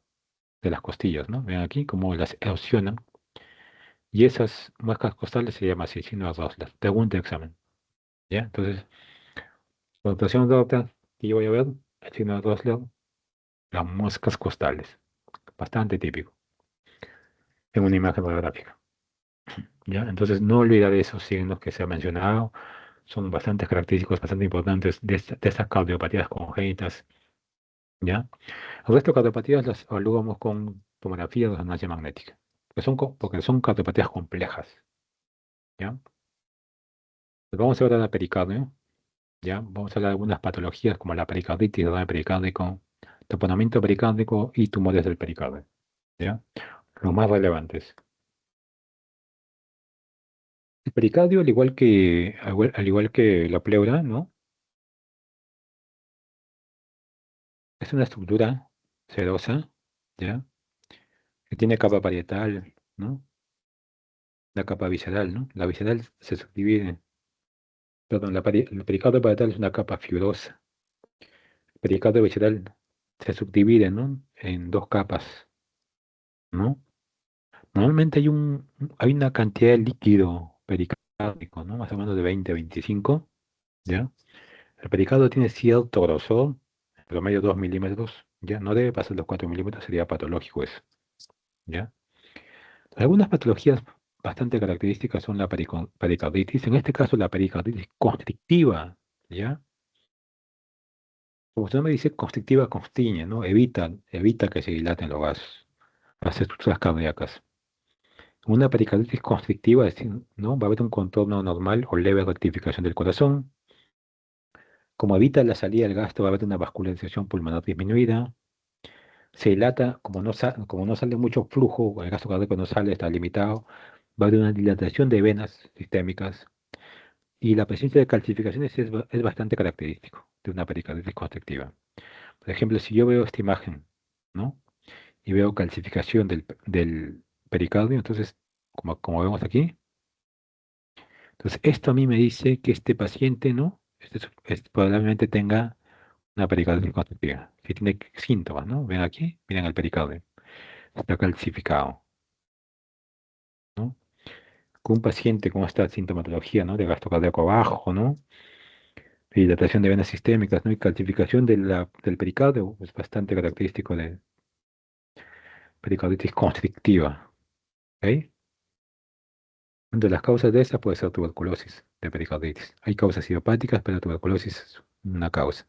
de las costillas, ¿no? Ven aquí cómo las erosionan. Y esas muescas costales se llaman así, signo de Rosler. Pregunta de examen, ¿ya? Entonces, rotación de aorta, que yo voy a ver, el signo de Rosler, las muescas costales. Bastante típico en una imagen radiográfica. ¿Ya? Entonces, no olvidar esos signos que se han mencionado, son bastante característicos, bastante importantes de estas cardiopatías congénitas. ¿Ya? El resto de cardiopatías las evaluamos con tomografía de resonancia magnética, porque son cardiopatías complejas. ¿Ya? Pues vamos a hablar de la pericardio. ¿Ya? Vamos a hablar de algunas patologías como la pericarditis, el daño pericárdico, taponamiento pericárdico y tumores del pericardio. ¿Ya? Los más relevantes. El pericardio, al igual que la pleura, ¿no? Es una estructura sedosa, ¿ya? Que tiene capa parietal, ¿no? La capa visceral, ¿no? La visceral se subdivide, perdón, el pericardio parietal es una capa fibrosa. El pericardio visceral se subdivide, ¿no? En dos capas, ¿no? Normalmente hay una cantidad de líquido pericárdico, ¿no? Más o menos de 20 a 25, ¿ya? El pericardio tiene cierto grosor, en promedio 2 milímetros, ¿ya? No debe pasar los 4 milímetros, sería patológico eso, ¿ya? Algunas patologías bastante características son la pericarditis, en este caso la pericarditis constrictiva, ¿ya? Como usted me dice, constrictiva constriñe, ¿no? Evita que se dilaten las estructuras cardíacas. Una pericarditis constrictiva, es decir, ¿no? Va a haber un contorno normal o leve rectificación del corazón. Como evita la salida del gasto, va a haber una vascularización pulmonar disminuida. Se dilata, como no sale mucho flujo, el gasto cardíaco no sale, está limitado. Va a haber una dilatación de venas sistémicas. Y la presencia de calcificaciones es bastante característico de una pericarditis constrictiva. Por ejemplo, si yo veo esta imagen, ¿no? Y veo calcificación del pericardio, entonces, como vemos aquí, entonces esto a mí me dice que este paciente, ¿no? Probablemente tenga una pericarditis constrictiva. Si tiene síntomas, ¿no? Ven aquí, miren el pericardio. Está calcificado, ¿no? Con un paciente con esta sintomatología, ¿no? De gasto cardíaco bajo, ¿no? Dilatación de venas sistémicas, ¿no? Y calcificación del pericardio es bastante característico de pericarditis constrictiva, ¿ok? Una de las causas de esa puede ser tuberculosis de pericarditis. Hay causas idiopáticas, pero tuberculosis es una causa.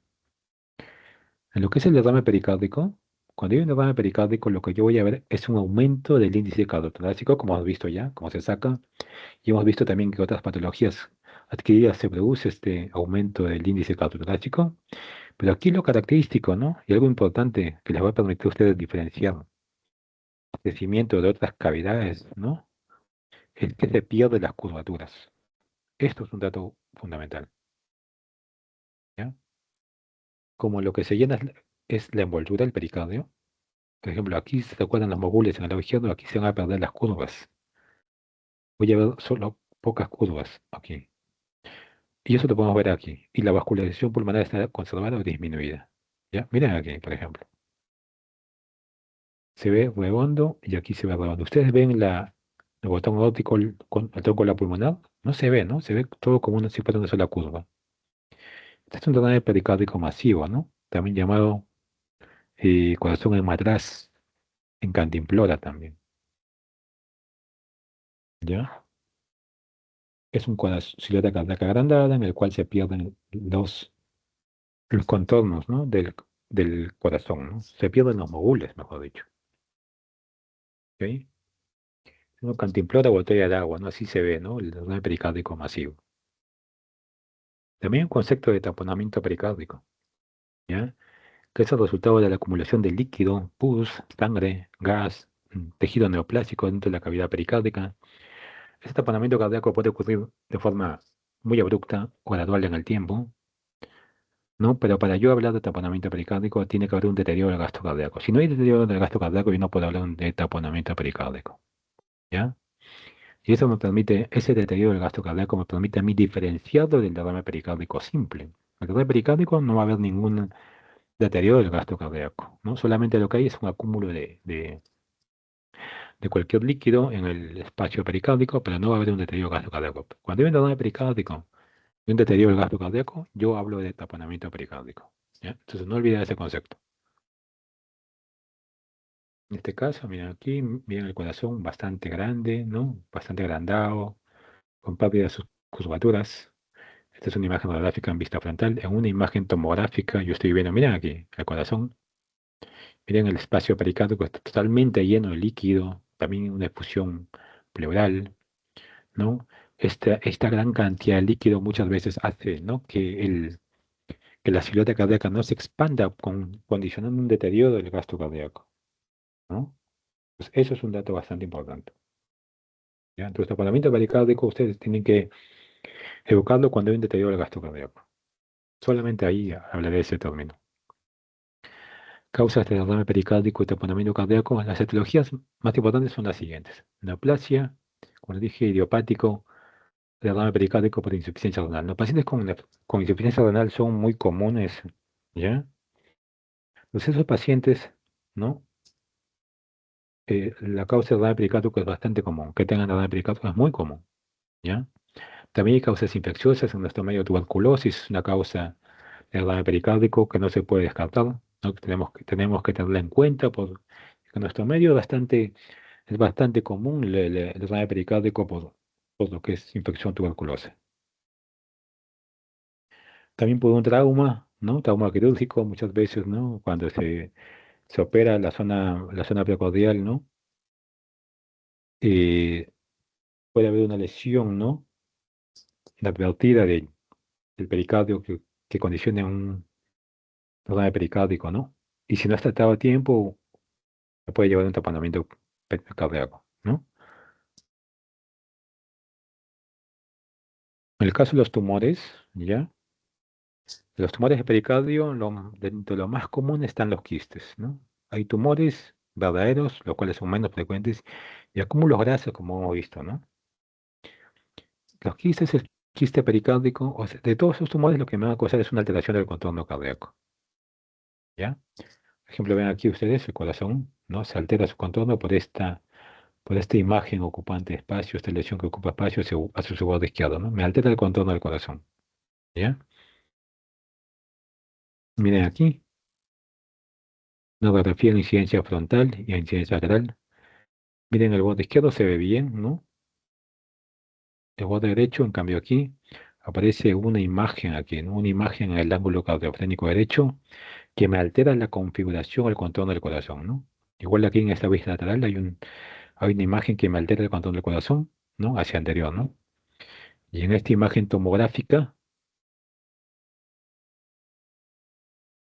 En lo que es el derrame pericárdico, cuando hay un derrame pericárdico, lo que yo voy a ver es un aumento del índice cardiotorácico, como hemos visto ya, como se saca, y hemos visto también que otras patologías adquiridas se produce este aumento del índice cardiotorácico. Pero aquí lo característico, ¿no? Y algo importante que les va a permitir a ustedes diferenciar el crecimiento de otras cavidades, ¿no? Es que se pierden las curvaturas. Esto es un dato fundamental, ¿ya? Como lo que se llena es la envoltura del pericardio. Por ejemplo, aquí se acuerdan los mogules en el lado izquierdo, aquí se van a perder las curvas. Voy a ver solo pocas curvas aquí. Y eso lo podemos ver aquí. Y la vascularización pulmonar está conservada o disminuida. ¿Ya? Miren aquí, por ejemplo. Se ve redondo y aquí se ve redondo. Ustedes ven el botón aórtico con el tronco de la pulmonar. No se ve, ¿no? Se ve todo como si fuera una sola curva. Este es un derrame pericárdico masivo, ¿no? También llamado corazón en matraz, en cantimplora también. ¿Ya? Es un corazón, silueta cardíaca agrandada en el cual se pierden los contornos, ¿no? del corazón, ¿no? Se pierden los mogules, mejor dicho. ¿Ok? Uno cantimplora botella de agua, ¿no? Así se ve, ¿no? El derrame pericárdico masivo. También un concepto de taponamiento pericárdico, ¿ya? Que es el resultado de la acumulación de líquido, pus, sangre, gas, tejido neoplásico dentro de la cavidad pericárdica. Este taponamiento cardíaco puede ocurrir de forma muy abrupta o gradual en el tiempo, ¿no? Pero para yo hablar de taponamiento pericárdico tiene que haber un deterioro del gasto cardíaco. Si no hay deterioro del gasto cardíaco, yo no puedo hablar de taponamiento pericárdico, ¿ya? Y eso me permite, ese deterioro del gasto cardíaco me permite a mí diferenciarlo del derrame pericárdico simple. El derrame pericárdico no va a haber ningún deterioro del gasto cardíaco, ¿no? Solamente lo que hay es un acúmulo de cualquier líquido en el espacio pericárdico, pero no va a haber un deterioro del gasto cardíaco. Cuando hay un derrame pericárdico y un deterioro del gasto cardíaco, yo hablo de taponamiento pericárdico, ¿ya? Entonces no olviden ese concepto. En este caso, miren aquí, miren el corazón bastante grande, ¿no? Bastante agrandado, con rápidas curvaturas. Esta es una imagen radiográfica en vista frontal. En una imagen tomográfica, yo estoy viendo, miren aquí, el corazón. Miren el espacio pericárdico, está totalmente lleno de líquido, también una efusión pleural, ¿no? Esta gran cantidad de líquido muchas veces hace, ¿no? que la silueta cardíaca no se expanda, condicionando un deterioro del gasto cardíaco, ¿no? Pues eso es un dato bastante importante, ¿ya? Entonces, taponamiento pericárdico ustedes tienen que educarlo cuando hay un deterioro del gasto cardíaco. Solamente ahí hablaré de ese término. Causas de derrame pericárdico y taponamiento cardíaco. Las etiologías más importantes son las siguientes. Neoplasia, como les dije, idiopático, derrame pericárdico por insuficiencia renal. Los pacientes con insuficiencia renal son muy comunes, ¿ya? Entonces esos pacientes, ¿no? La causa de derrame pericárdico es bastante común. Que tengan derrame pericárdico es muy común, ¿ya? También hay causas infecciosas, en nuestro medio tuberculosis, una causa de derrame pericárdico que no se puede descartar, ¿no? Tenemos que tenerla en cuenta porque en nuestro medio es bastante común el derrame pericárdico por lo que es infección tuberculosa. También por un trauma, ¿no? Trauma quirúrgico muchas veces, ¿no? Cuando se opera la zona precordial, ¿no? Eh, puede haber una lesión, ¿no? Inadvertida del pericardio que condicione un derrame pericárdico, ¿no? Y si no es tratado a tiempo, se puede llevar a un taponamiento cardíaco, ¿no? En el caso de los tumores, ¿ya? Los tumores de pericardio, dentro de lo más común están los quistes, ¿no? Hay tumores verdaderos, los cuales son menos frecuentes, y acúmulos grasos, como hemos visto, ¿no? Los quistes, el quiste pericárdico, o sea, de todos esos tumores, lo que me va a causar es una alteración del contorno cardíaco, ¿ya? Por ejemplo, ven aquí ustedes el corazón, ¿no? Se altera su contorno por esta imagen ocupante espacio, esta lesión que ocupa espacio hacia su borde izquierdo, ¿no? Me altera el contorno del corazón, ¿ya? Miren aquí, una radiografía de incidencia frontal y incidencia lateral. Miren el borde izquierdo se ve bien, ¿no? El borde derecho, en cambio aquí, aparece una imagen aquí, ¿no? Una imagen en el ángulo cardiofrénico derecho que me altera la configuración, el contorno del corazón, ¿no? Igual aquí en esta vista lateral hay una imagen que me altera el contorno del corazón, ¿no? Hacia anterior, ¿no? Y en esta imagen tomográfica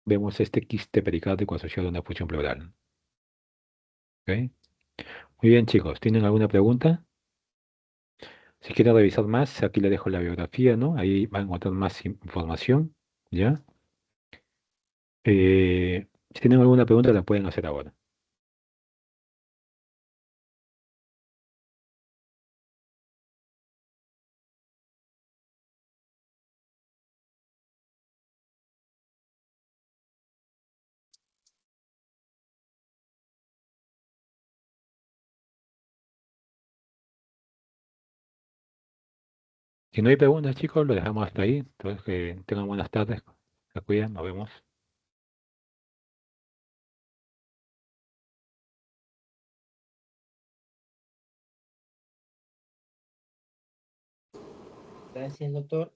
vemos este quiste pericárdico asociado a una fusión pleural. ¿Ok? Muy bien, chicos. ¿Tienen alguna pregunta? Si quieren revisar más, aquí les dejo la biografía, ¿no? Ahí van a encontrar más información, ¿ya? Si tienen alguna pregunta, la pueden hacer ahora. Si no hay preguntas, chicos, lo dejamos hasta ahí. Entonces, que tengan buenas tardes. Se cuidan, nos vemos. Gracias, doctor.